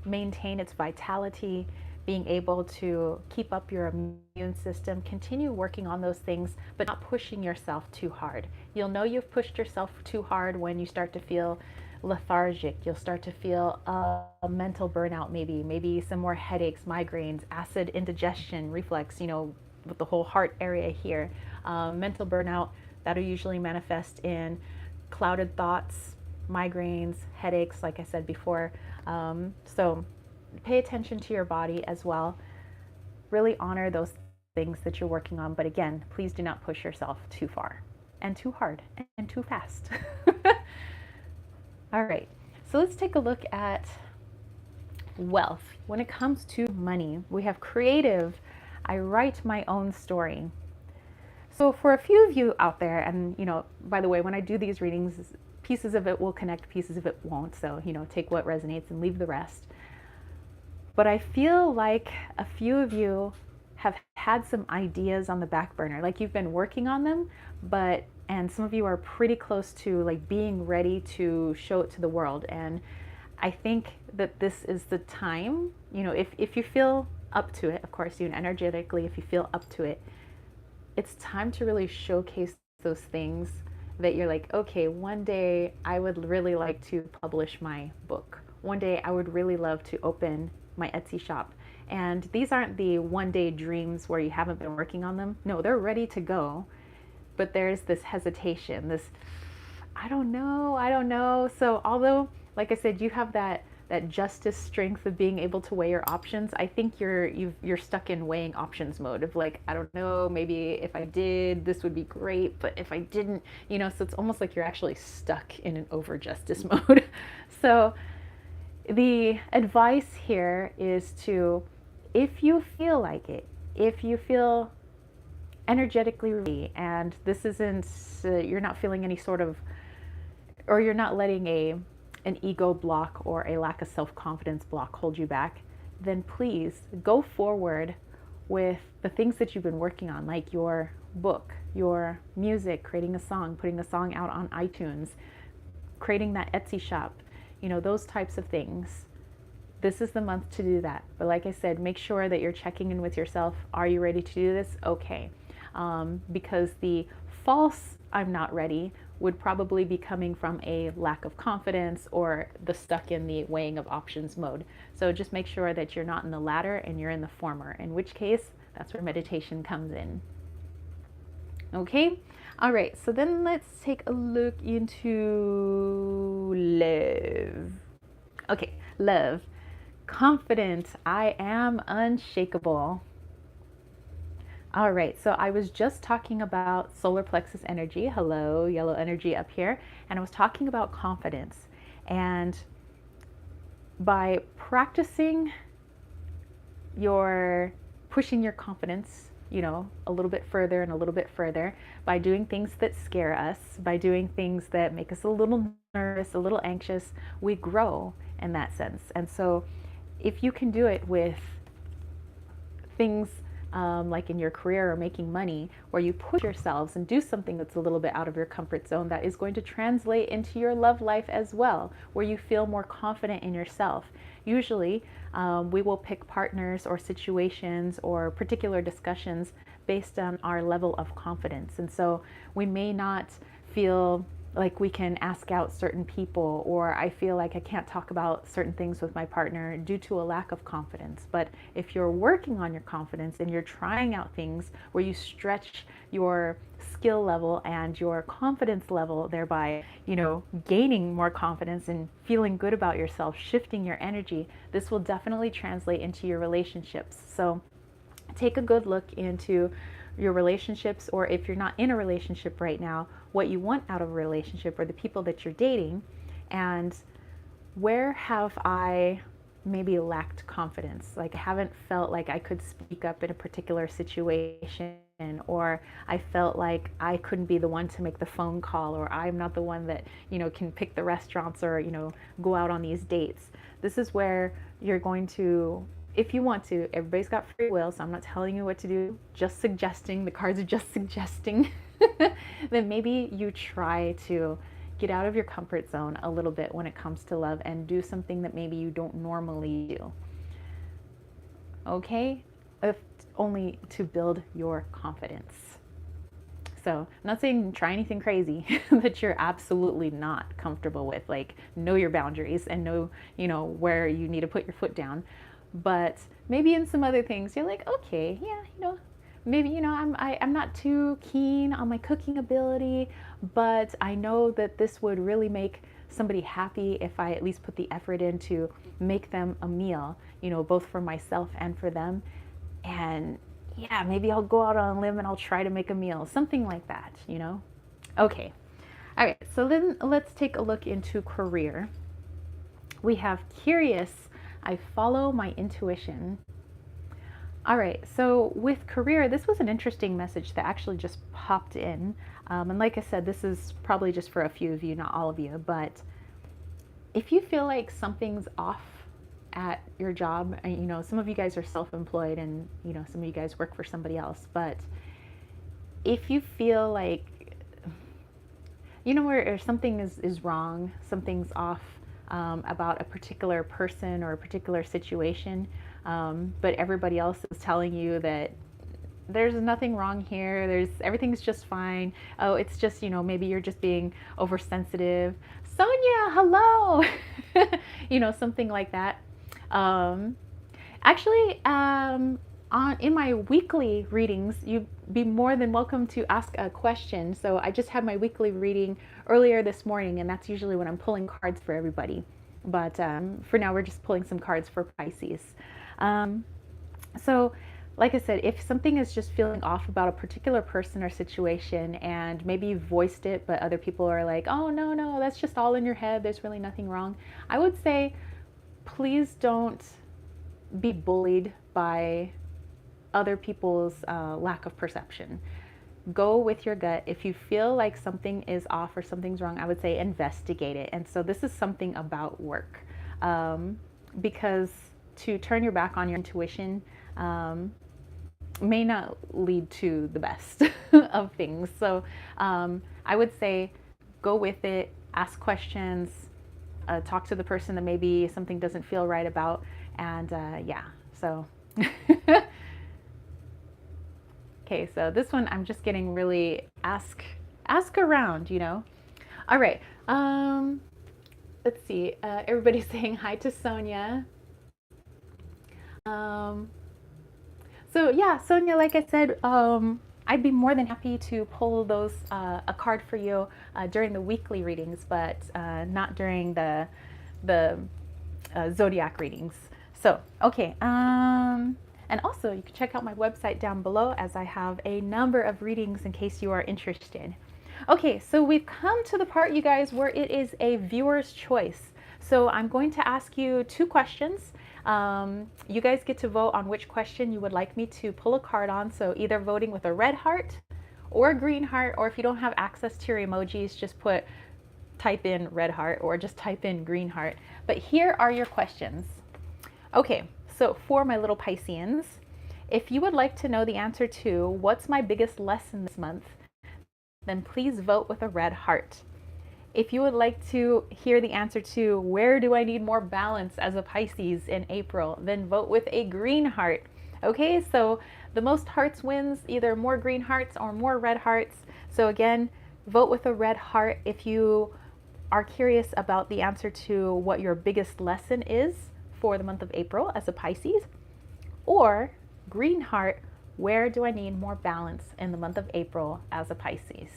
maintain its vitality, being able to keep up your immune system, continue working on those things, but not pushing yourself too hard. You'll know you've pushed yourself too hard when you start to feel lethargic. You'll start to feel a mental burnout, maybe some more headaches, migraines, acid indigestion, reflux, with the whole heart area here. Mental burnout, that'll usually manifest in clouded thoughts, migraines, headaches, like I said before. So pay attention to your body as well. Really honor those things that you're working on. But again, please do not push yourself too far and too hard and too fast. All right, so let's take a look at wealth. When it comes to money, we have creative. I write my own story. So for a few of you out there, and by the way, when I do these readings, pieces of it will connect, pieces of it won't. So, take what resonates and leave the rest. But I feel like a few of you have had some ideas on the back burner, like you've been working on them, and some of you are pretty close to like being ready to show it to the world. And I think that this is the time, if you feel up to it, of course, energetically, if you feel up to it, it's time to really showcase those things that you're like, okay, one day I would really like to publish my book. One day I would really love to open my Etsy shop. And these aren't the one day dreams where you haven't been working on them. No, they're ready to go. But there's this hesitation, this, I don't know. So although, like I said, you have that justice strength of being able to weigh your options, I think you're stuck in weighing options mode of like, I don't know, maybe if I did, this would be great, but if I didn't, so it's almost like you're actually stuck in an over justice mode. So the advice here is to, if you feel like it, if you feel energetically ready, and this isn't, you're not feeling any sort of, or you're not letting an ego block or a lack of self-confidence block hold you back, then please go forward with the things that you've been working on, like your book, your music, creating a song, putting a song out on iTunes, creating that Etsy shop, those types of things. This is the month to do that. But like I said, make sure that you're checking in with yourself. Are you ready to do this? Okay. Because the false I'm not ready would probably be coming from a lack of confidence or the stuck in the weighing of options mode. So just make sure that you're not in the latter and you're in the former, in which case that's where meditation comes in. Okay? All right, so then let's take a look into love. Okay, love. Confident. I am unshakable. All right, so I was just talking about solar plexus energy. Hello, yellow energy up here. And I was talking about confidence. And by practicing pushing your confidence, a little bit further and a little bit further, by doing things that scare us, by doing things that make us a little nervous, a little anxious, we grow in that sense. And so if you can do it with things like in your career or making money, where you push yourselves and do something that's a little bit out of your comfort zone, that is going to translate into your love life as well, where you feel more confident in yourself. Usually, we will pick partners or situations or particular discussions based on our level of confidence. And so we may not feel like we can ask out certain people, or I feel like I can't talk about certain things with my partner due to a lack of confidence. But if you're working on your confidence and you're trying out things where you stretch your skill level and your confidence level, thereby, gaining more confidence and feeling good about yourself, shifting your energy, this will definitely translate into your relationships. So take a good look into your relationships, or if you're not in a relationship right now, what you want out of a relationship or the people that you're dating, and where have I maybe lacked confidence? Like I haven't felt like I could speak up in a particular situation, or I felt like I couldn't be the one to make the phone call, or I'm not the one that, can pick the restaurants or, go out on these dates. This is where you're going to, if you want to, everybody's got free will, so I'm not telling you what to do, just suggesting, the cards are just suggesting, then maybe you try to get out of your comfort zone a little bit when it comes to love and do something that maybe you don't normally do. Okay? If only to build your confidence. So I'm not saying try anything crazy that you're absolutely not comfortable with. Like, know your boundaries and know, where you need to put your foot down. But maybe in some other things, you're like, okay, yeah, maybe, I'm not too keen on my cooking ability, but I know that this would really make somebody happy if I at least put the effort in to make them a meal, both for myself and for them. And yeah, maybe I'll go out on a limb and I'll try to make a meal, something like that, Okay. All right. So then let's take a look into career. We have curious. I follow my intuition. All right, so with career, this was an interesting message that actually just popped in. And like I said, this is probably just for a few of you, not all of you. But if you feel like something's off at your job. And, you know, some of you guys are self-employed and, you know, some of you guys work for somebody else. But if you feel like, you know, where something is wrong, something's off about a particular person or a particular situation, but everybody else is telling you that there's nothing wrong here, everything's just fine. Oh, it's just, you know, maybe you're just being oversensitive. Sonia, hello. You know, something like that. Actually, in my weekly readings, you'd be more than welcome to ask a question. So I just had my weekly reading earlier this morning, and that's usually when I'm pulling cards for everybody. But for now, we're just pulling some cards for Pisces. So like I said, if something is just feeling off about a particular person or situation, and maybe you've voiced it, but other people are like, oh, no, no, that's just all in your head, there's really nothing wrong, I would say, please don't be bullied by other people's lack of perception. Go with your gut. If you feel like something is off or something's wrong, I would say investigate it. And so this is something about work, because to turn your back on your intuition may not lead to the best of things. So I would say go with it, ask questions, talk to the person that maybe something doesn't feel right about, and yeah, so. Okay, so this one I'm just getting really ask around, you know. All right, let's see, everybody's saying hi to Sonia. So yeah, Sonia, like I said, I'd be more than happy to pull those a card for you during the weekly readings, but not during the zodiac readings. So okay, and also you can check out my website down below, as I have a number of readings in case you are interested. Okay, so we've come to the part, you guys, where it is a viewer's choice. So I'm going to ask you 2 questions. You guys get to vote on which question you would like me to pull a card on. So either voting with a red heart or a green heart, or if you don't have access to your emojis, just type in red heart or just type in green heart. But here are your questions. Okay, so for my little Pisceans, if you would like to know the answer to what's my biggest lesson this month, then please vote with a red heart. If you would like to hear the answer to where do I need more balance as a Pisces in April, then vote with a green heart. Okay, so the most hearts wins, either more green hearts or more red hearts. So again, vote with a red heart if you are curious about the answer to what your biggest lesson is for the month of April as a Pisces, or green heart, where do I need more balance in the month of April as a Pisces.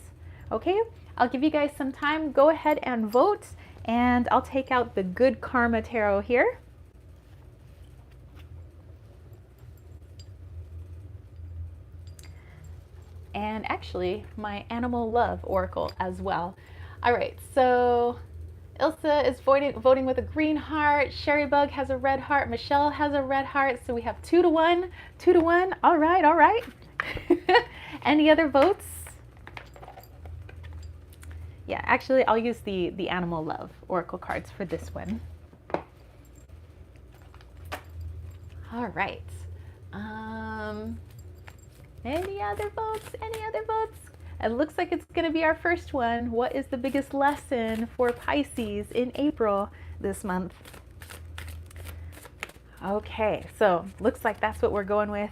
Okay, I'll give you guys some time. Go ahead and vote, and I'll take out the Good Karma Tarot here. And actually, my Animal Love Oracle as well. All right, so Ilsa is voting with a green heart. Sherrybug has a red heart. Michelle has a red heart. So we have 2 to 1. 2 to 1. All right, all right. Any other votes? Yeah, actually, I'll use the Animal Love Oracle cards for this one. All right. Any other votes? Any other votes? It looks like it's going to be our first one. What is the biggest lesson for Pisces in April this month? Okay, so looks like that's what we're going with.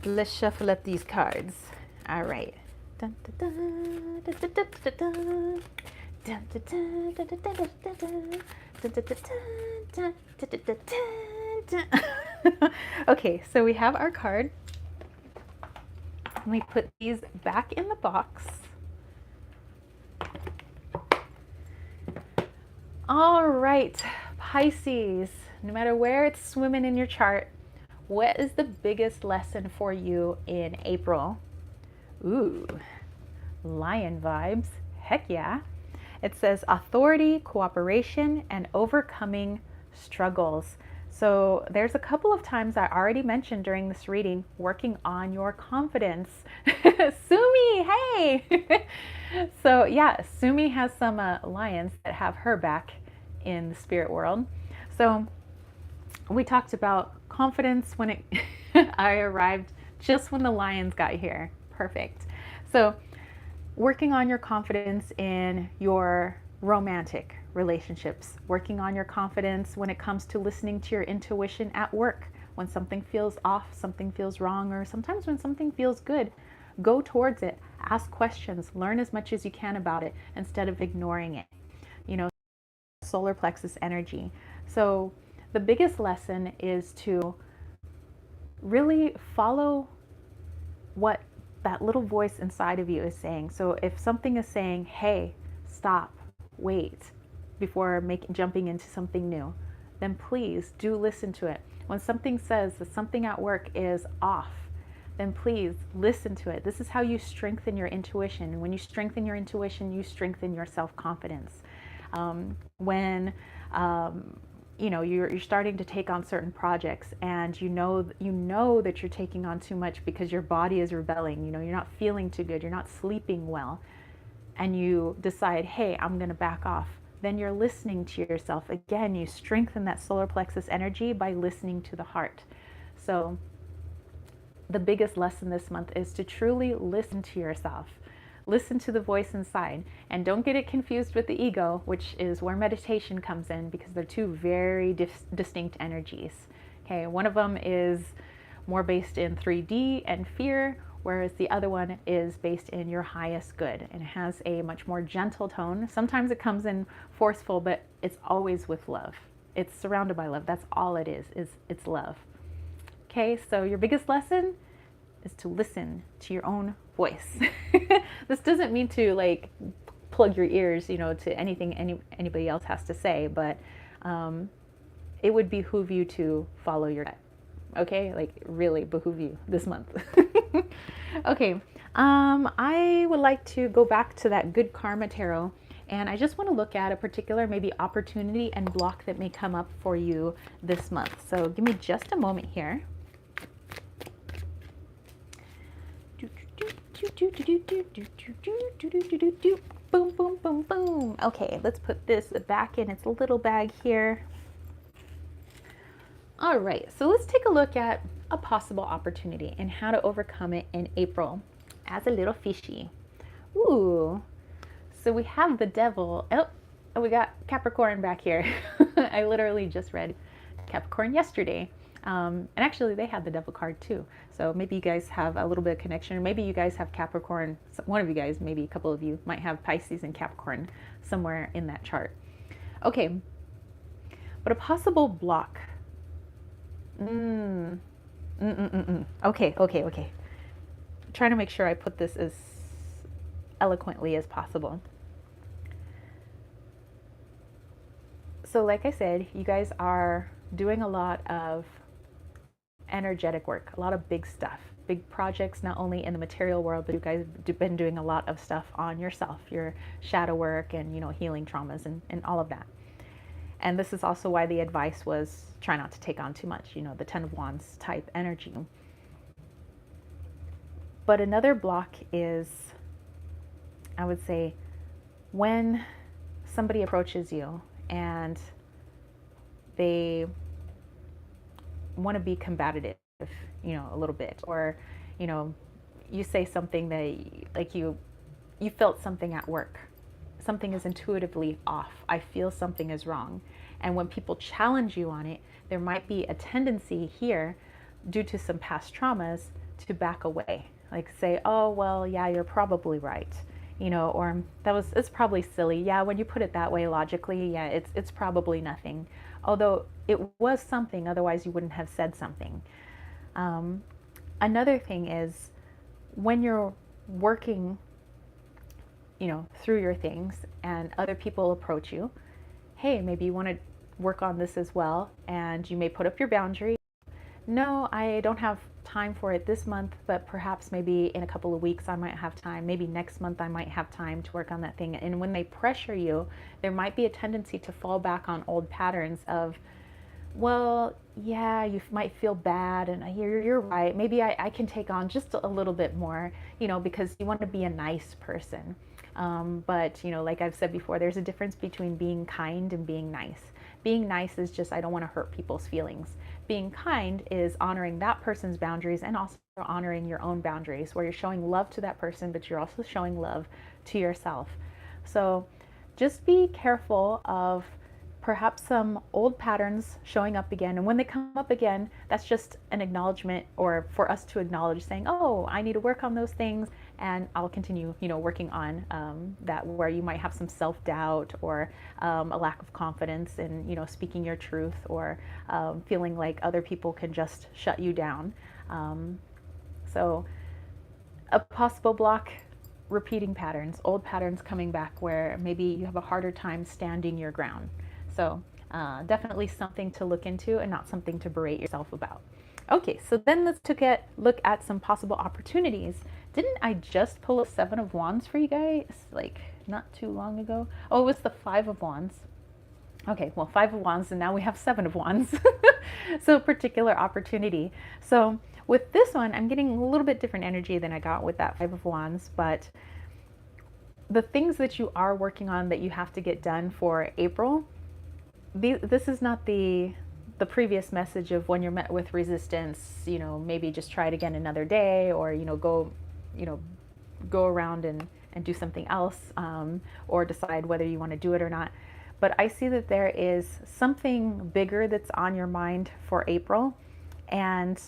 Let's shuffle up these cards. All right. Okay, so we have our card. Let me put these back in the box. All right, Pisces, no matter where it's swimming in your chart, what is the biggest lesson for you in April? Ooh, lion vibes. Heck yeah. It says authority, cooperation, and overcoming struggles. So there's a couple of times I already mentioned during this reading, working on your confidence. Sumi, hey! So yeah, Sumi has some lions that have her back in the spirit world. So We talked about confidence when it I arrived just when the lions got here. Perfect. So, working on your confidence in your romantic relationships, working on your confidence when it comes to listening to your intuition at work. When something feels off, something feels wrong, or sometimes when something feels good, go towards it. Ask questions, learn as much as you can about it instead of ignoring it. You know, solar plexus energy. So, the biggest lesson is to really follow what that little voice inside of you is saying. So if something is saying, hey, stop, wait, before jumping into something new, then please do listen to it. When something says that something at work is off, then please listen to it. This is how you strengthen your intuition. And when you strengthen your intuition, you strengthen your self-confidence. When you're starting to take on certain projects, and you know that you're taking on too much because your body is rebelling. You're not feeling too good, you're not sleeping well, and you decide, hey, I'm going to back off. Then you're listening to yourself. Again, you strengthen that solar plexus energy by listening to the heart. So the biggest lesson this month is to truly listen to yourself. Listen to the voice inside, and don't get it confused with the ego, which is where meditation comes in, because they're two very distinct energies. Okay, one of them is more based in 3D and fear, whereas the other one is based in your highest good, and it has a much more gentle tone. Sometimes it comes in forceful, but it's always with love. It's surrounded by love. That's all it is it's love. Okay, so your biggest lesson is to listen to your own voice. This doesn't mean to like plug your ears, to anything anybody else has to say, but it would behoove you to follow your gut. Okay, like really behoove you this month. Okay, I would like to go back to that good karma tarot, and I just want to look at a particular maybe opportunity and block that may come up for you this month. So give me just a moment here. Boom, boom, boom, boom. Okay, let's put this back in its little bag here. All right, so let's take a look at a possible opportunity and how to overcome it in April as a little fishy. Ooh, so we have the devil. Oh, we got Capricorn back here. I literally just read Capricorn yesterday. And actually, they had the devil card too. So maybe you guys have a little bit of connection, or maybe you guys have Capricorn. One of you guys, maybe a couple of you, might have Pisces and Capricorn somewhere in that chart. Okay, but a possible block. Okay. I'm trying to make sure I put this as eloquently as possible. So like I said, you guys are doing a lot of energetic work, a lot of big stuff, big projects, not only in the material world, but you guys have been doing a lot of stuff on yourself, your shadow work and, healing traumas and all of that. And this is also why the advice was try not to take on too much, the 10 of Wands type energy. But another block is, I would say, when somebody approaches you and they want to be combative, a little bit, or, you say something that like you felt something at work. Something is intuitively off. I feel something is wrong. And when people challenge you on it, there might be a tendency here, due to some past traumas, to back away. Like say, oh, well, yeah, you're probably right. Or it's probably silly. Yeah, when you put it that way logically, yeah, it's probably nothing. Although it was something, otherwise you wouldn't have said something. Another thing is when you're working, through your things and other people approach you, hey, maybe you want to work on this as well, and you may put up your boundary. No, I don't have time for it this month, but perhaps maybe in a couple of weeks I might have time. Maybe next month I might have time to work on that thing. And when they pressure you, there might be a tendency to fall back on old patterns of, well, yeah, you might feel bad, and you're right. Maybe I can take on just a little bit more, because you want to be a nice person. But, like I've said before, there's a difference between being kind and being nice. Being nice is just, I don't want to hurt people's feelings. Being kind is honoring that person's boundaries and also honoring your own boundaries, where you're showing love to that person, but you're also showing love to yourself. So just be careful of perhaps some old patterns showing up again. And when they come up again, that's just an acknowledgement, or for us to acknowledge, saying, oh, I need to work on those things, and I'll continue, working on that, where you might have some self-doubt, or a lack of confidence in, speaking your truth, or feeling like other people can just shut you down. So a possible block: repeating patterns, old patterns coming back, where maybe you have a harder time standing your ground. So definitely something to look into, and not something to berate yourself about. Okay, so then let's look at some possible opportunities. Didn't I just pull a 7 of Wands for you guys, like not too long ago? Oh, it was the 5 of Wands. Okay, well, 5 of Wands, and now we have 7 of Wands. So particular opportunity. So with this one, I'm getting a little bit different energy than I got with that 5 of Wands, but the things that you are working on that you have to get done for April, this is not the previous message of when you're met with resistance, maybe just try it again another day, or, go around and do something else, or decide whether you want to do it or not. But I see that there is something bigger that's on your mind for April. And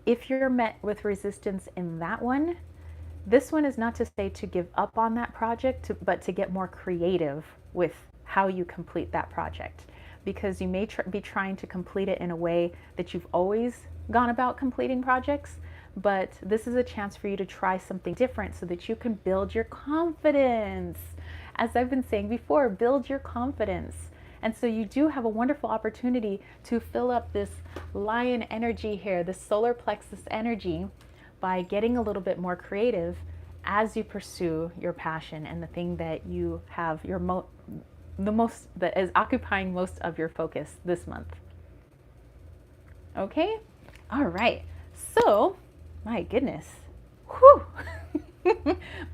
if you're met with resistance in that one, this one is not to say to give up on that project, but to get more creative with how you complete that project. Because you may be trying to complete it in a way that you've always gone about completing projects, but this is a chance for you to try something different so that you can build your confidence. As I've been saying before, build your confidence. And so you do have a wonderful opportunity to fill up this lion energy here, this solar plexus energy, by getting a little bit more creative as you pursue your passion and the thing that you have that is occupying most of your focus this month. Okay? All right. So, my goodness. Whew.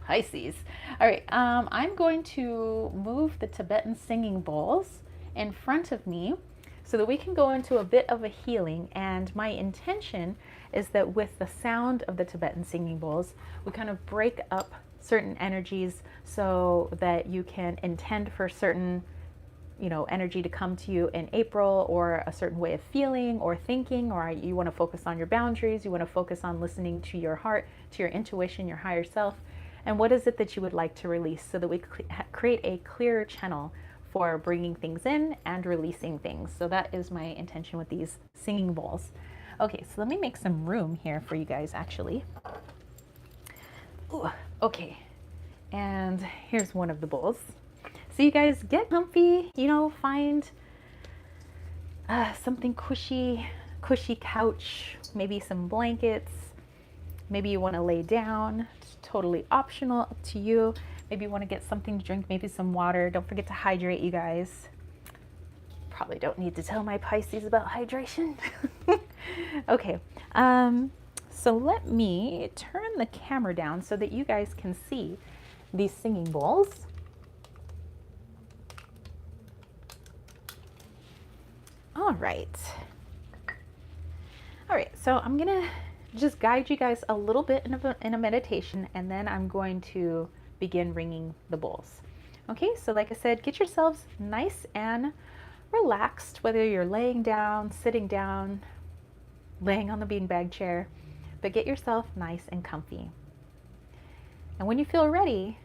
Pisces. All right. I'm going to move the Tibetan singing bowls in front of me so that we can go into a bit of a healing. And my intention is that with the sound of the Tibetan singing bowls, we kind of break up certain energies so that you can intend for certain, energy to come to you in April, or a certain way of feeling or thinking, or you want to focus on your boundaries, you want to focus on listening to your heart, to your intuition, your higher self, and what is it that you would like to release, so that we create a clearer channel for bringing things in and releasing things. So that is my intention with these singing bowls. Okay, so let me make some room here for you guys, actually. Ooh, okay, and here's one of the bowls. So you guys get comfy, find something cushy couch, maybe some blankets. Maybe you want to lay down. It's totally optional, up to you. Maybe you want to get something to drink, maybe some water. Don't forget to hydrate, you guys. Probably don't need to tell my Pisces about hydration. Okay, so let me turn the camera down so that you guys can see these singing bowls. All right, so I'm gonna just guide you guys a little bit in a meditation, and then I'm going to begin ringing the bowls. Okay, so like I said, get yourselves nice and relaxed, whether you're laying down, sitting down, laying on the beanbag chair, but get yourself nice and comfy. And when you feel ready,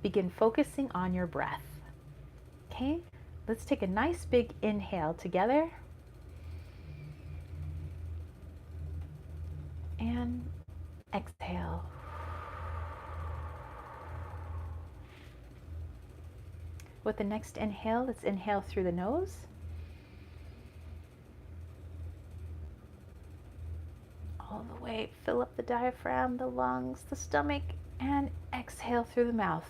begin focusing on your breath. Okay, let's take a nice big inhale together. And exhale. With the next inhale, let's inhale through the nose. All the way, fill up the diaphragm, the lungs, the stomach, and exhale through the mouth.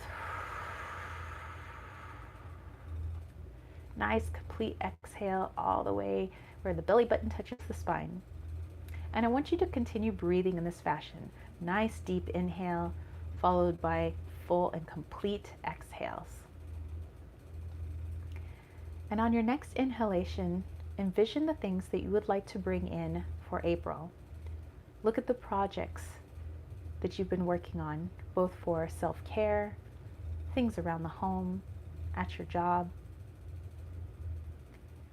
Nice, complete exhale all the way where the belly button touches the spine. And I want you to continue breathing in this fashion. Nice deep inhale, followed by full and complete exhales. And on your next inhalation, envision the things that you would like to bring in for April. Look at the projects that you've been working on, both for self-care, things around the home, at your job,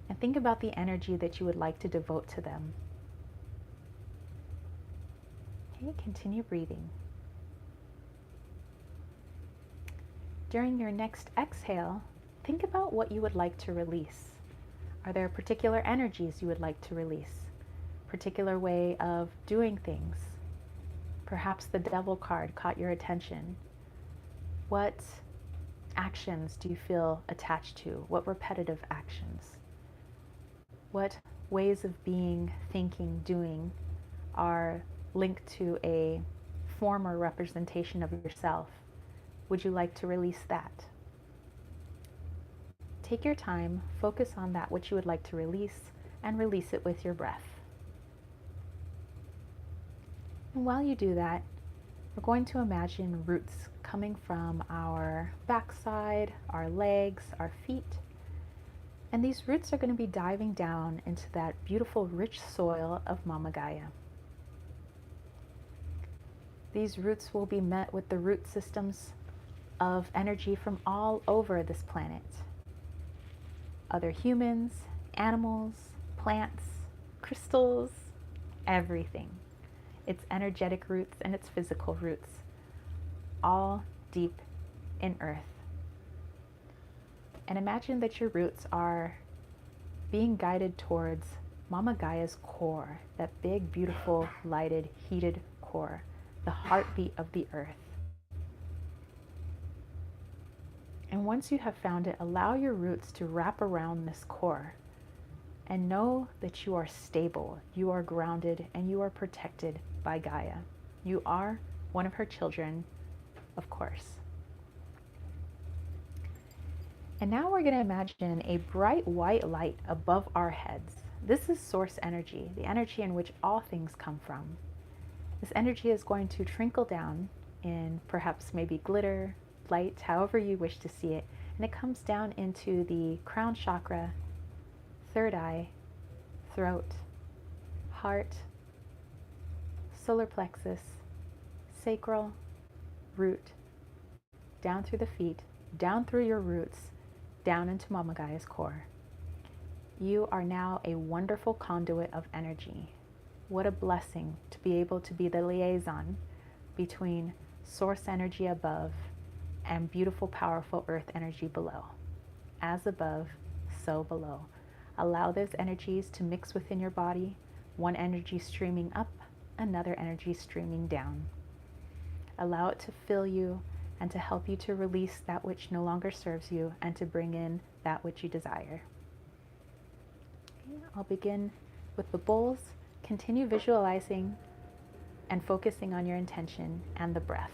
and think about the energy that you would like to devote to them. Okay, continue breathing. During your next exhale, think about what you would like to release. Are there particular energies you would like to release? Particular way of doing things? Perhaps the Devil card caught your attention. What actions do you feel attached to? What repetitive actions? What ways of being, thinking, doing are linked to a form or representation of yourself? Would you like to release that? Take your time, focus on that which you would like to release, and release it with your breath. And while you do that, we're going to imagine roots coming from our backside, our legs, our feet. And these roots are going to be diving down into that beautiful, rich soil of Mama Gaia. These roots will be met with the root systems of energy from all over this planet. Other humans, animals, plants, crystals, everything. Its energetic roots and its physical roots, all deep in earth. And imagine that your roots are being guided towards Mama Gaia's core, that big, beautiful, lighted, heated core, the heartbeat of the earth. And once you have found it, allow your roots to wrap around this core and know that you are stable, you are grounded, and you are protected by Gaia. You are one of her children, of course. And now we're going to imagine a bright white light above our heads. This is source energy, the energy in which all things come from. This energy is going to trickle down in perhaps maybe glitter, light, however you wish to see it, and it comes down into the crown chakra, third eye, throat, heart, solar plexus, sacral, root, down through the feet, down through your roots, down into Mama Gaia's core. You are now a wonderful conduit of energy. What a blessing to be able to be the liaison between source energy above and beautiful, powerful earth energy below. As above, so below. Allow those energies to mix within your body, one energy streaming up, another energy streaming down. Allow it to fill you and to help you to release that which no longer serves you and to bring in that which you desire. Okay, I'll begin with the bowls. Continue visualizing and focusing on your intention and the breath.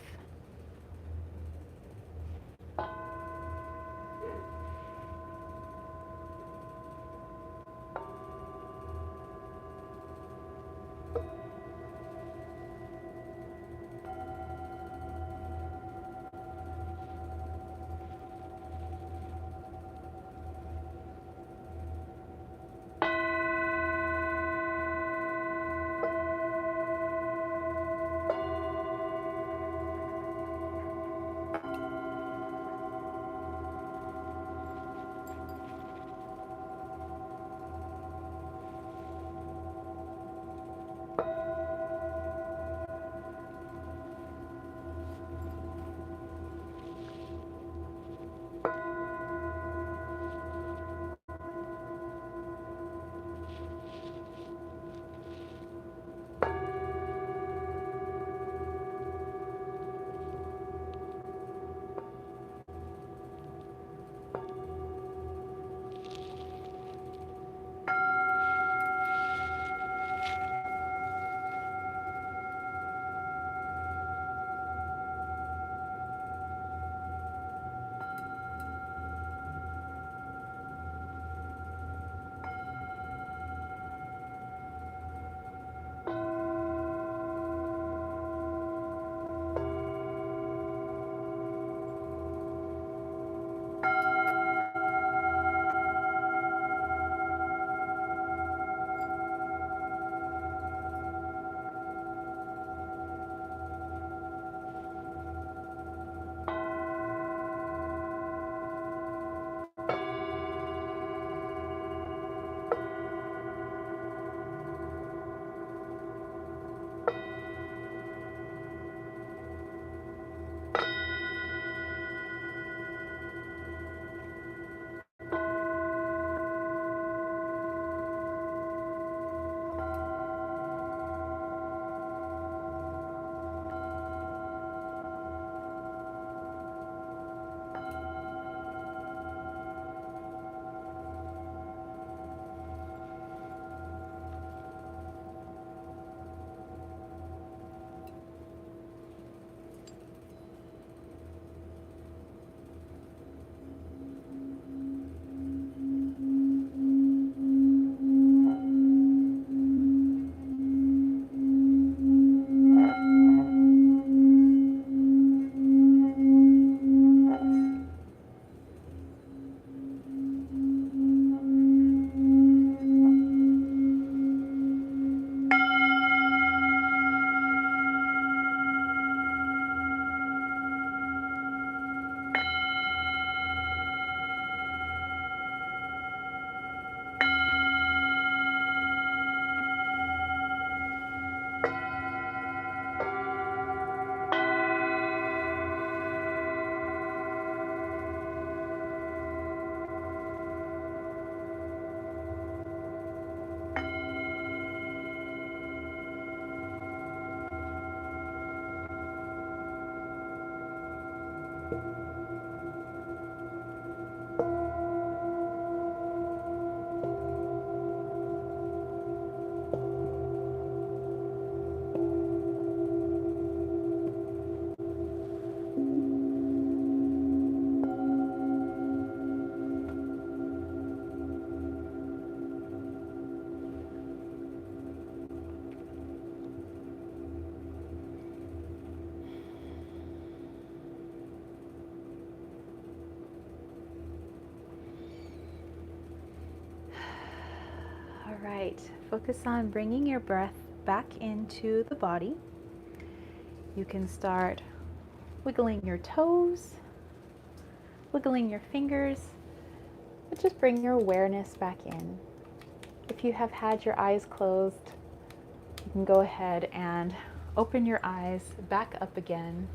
right, focus on bringing your breath back into the body. You can start wiggling your toes, wiggling your fingers, but just bring your awareness back in. If you have had your eyes closed, you can go ahead and open your eyes back up again.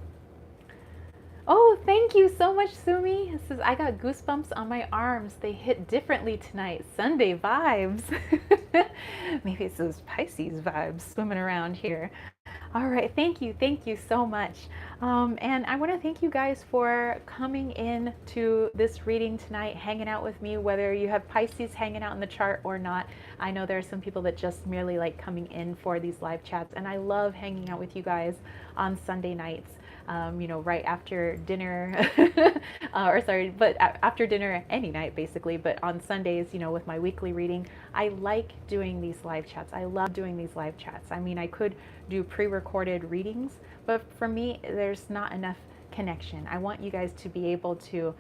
Oh, thank you so much, Sumi. It says, I got goosebumps on my arms. They hit differently tonight. Sunday vibes. Maybe it's those Pisces vibes swimming around here. All right, thank you so much. And I want to thank you guys for coming in to this reading tonight, hanging out with me, whether you have Pisces hanging out in the chart or not. I know there are some people that just merely like coming in for these live chats, and I love hanging out with you guys on Sunday nights. You know, right after dinner, after dinner any night basically, but on Sundays, you know, with my weekly reading, I like doing these live chats. I love doing these live chats. I mean, I could do pre-recorded readings, but for me, there's not enough connection. I want you guys to be able to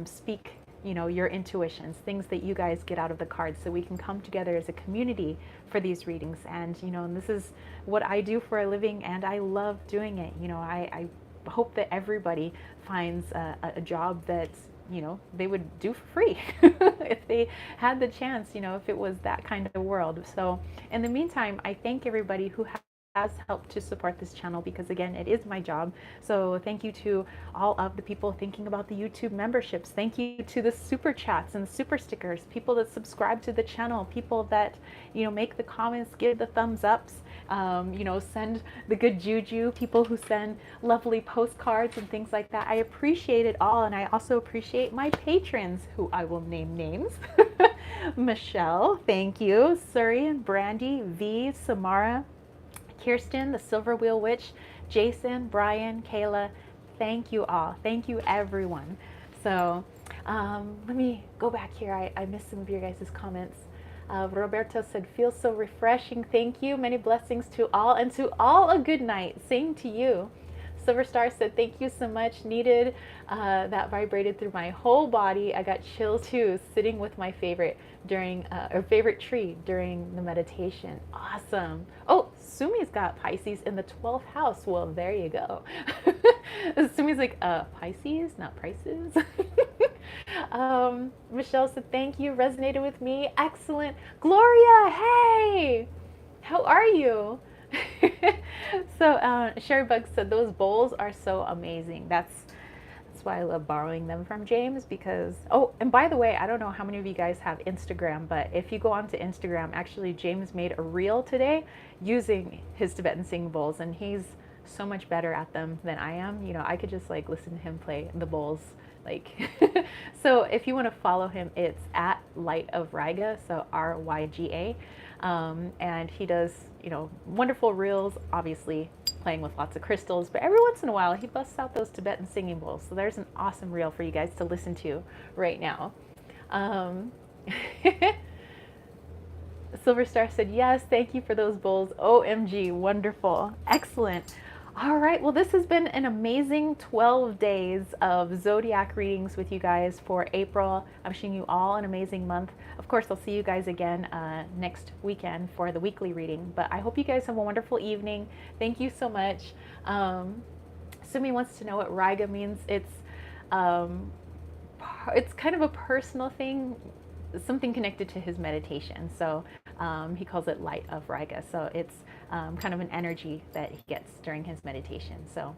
speak, you know, your intuitions, things that you guys get out of the cards, so we can come together as a community for these readings. And, you know, and this is what I do for a living, and I love doing it. You know, I hope that everybody finds a job that, you know, they would do for free if they had the chance, you know, if it was that kind of world. So in the meantime, I thank everybody who has helped to support this channel, because again, it is my job. So thank you to all of the people thinking about the YouTube memberships. Thank you to the super chats and the super stickers, people that subscribe to the channel, people that, you know, make the comments, give the thumbs ups, you know, send the good juju, people who send lovely postcards and things like that. I appreciate it all, and I also appreciate my patrons, who I will name names. Michelle, thank you. Suri and Brandy, V, Samara, Kirsten, the Silver Wheel Witch, Jason, Brian, Kayla, thank you all. Thank you, everyone. So let me go back here. I missed some of your guys' comments. Roberto said, feels so refreshing. Thank you. Many blessings to all, and to all a good night. Same to you. Silver Star said, thank you so much. Needed. That vibrated through my whole body. I got chills too, sitting with my favorite tree during the meditation. Awesome. Oh, Sumi's got Pisces in the 12th house. Well, there you go. Sumi's like, Pisces, not prices. Michelle said, thank you. Resonated with me. Excellent. Gloria, hey, how are you? So Sherry Bug said, those bowls are so amazing. That's why I love borrowing them from James, because, oh, and by the way, I don't know how many of you guys have Instagram, but if you go onto Instagram, actually James made a reel today using his Tibetan singing bowls, and he's so much better at them than I am. You know, I could just like listen to him play the bowls, like. So if you want to follow him, it's at Light of Ryga, so RYGA. And he does, you know, wonderful reels, obviously playing with lots of crystals, but every once in a while he busts out those Tibetan singing bowls. So there's an awesome reel for you guys to listen to right now. Silver Star said, yes, thank you for those bowls. OMG, wonderful, excellent. All right, well, this has been an amazing 12 days of zodiac readings with you guys for April. I'm wishing you all an amazing month. Of course, I'll see you guys again next weekend for the weekly reading, but I hope you guys have a wonderful evening. Thank you so much. Sumi wants to know what Ryga means. It's kind of a personal thing, something connected to his meditation. So he calls it Light of Ryga. So it's kind of an energy that he gets during his meditation. So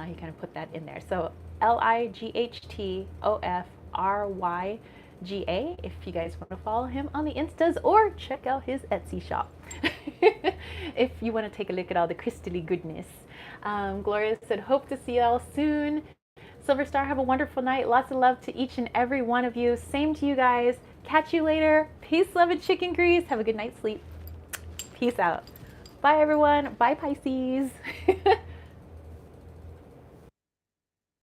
he kind of put that in there. So LIGHTOFRYGA, if you guys want to follow him on the Instas or check out his Etsy shop. If you want to take a look at all the crystally goodness. Gloria said, hope to see you all soon. Silver Star, have a wonderful night. Lots of love to each and every one of you. Same to you guys. Catch you later. Peace, love, and chicken grease. Have a good night's sleep. Peace out. Bye, everyone. Bye, Pisces.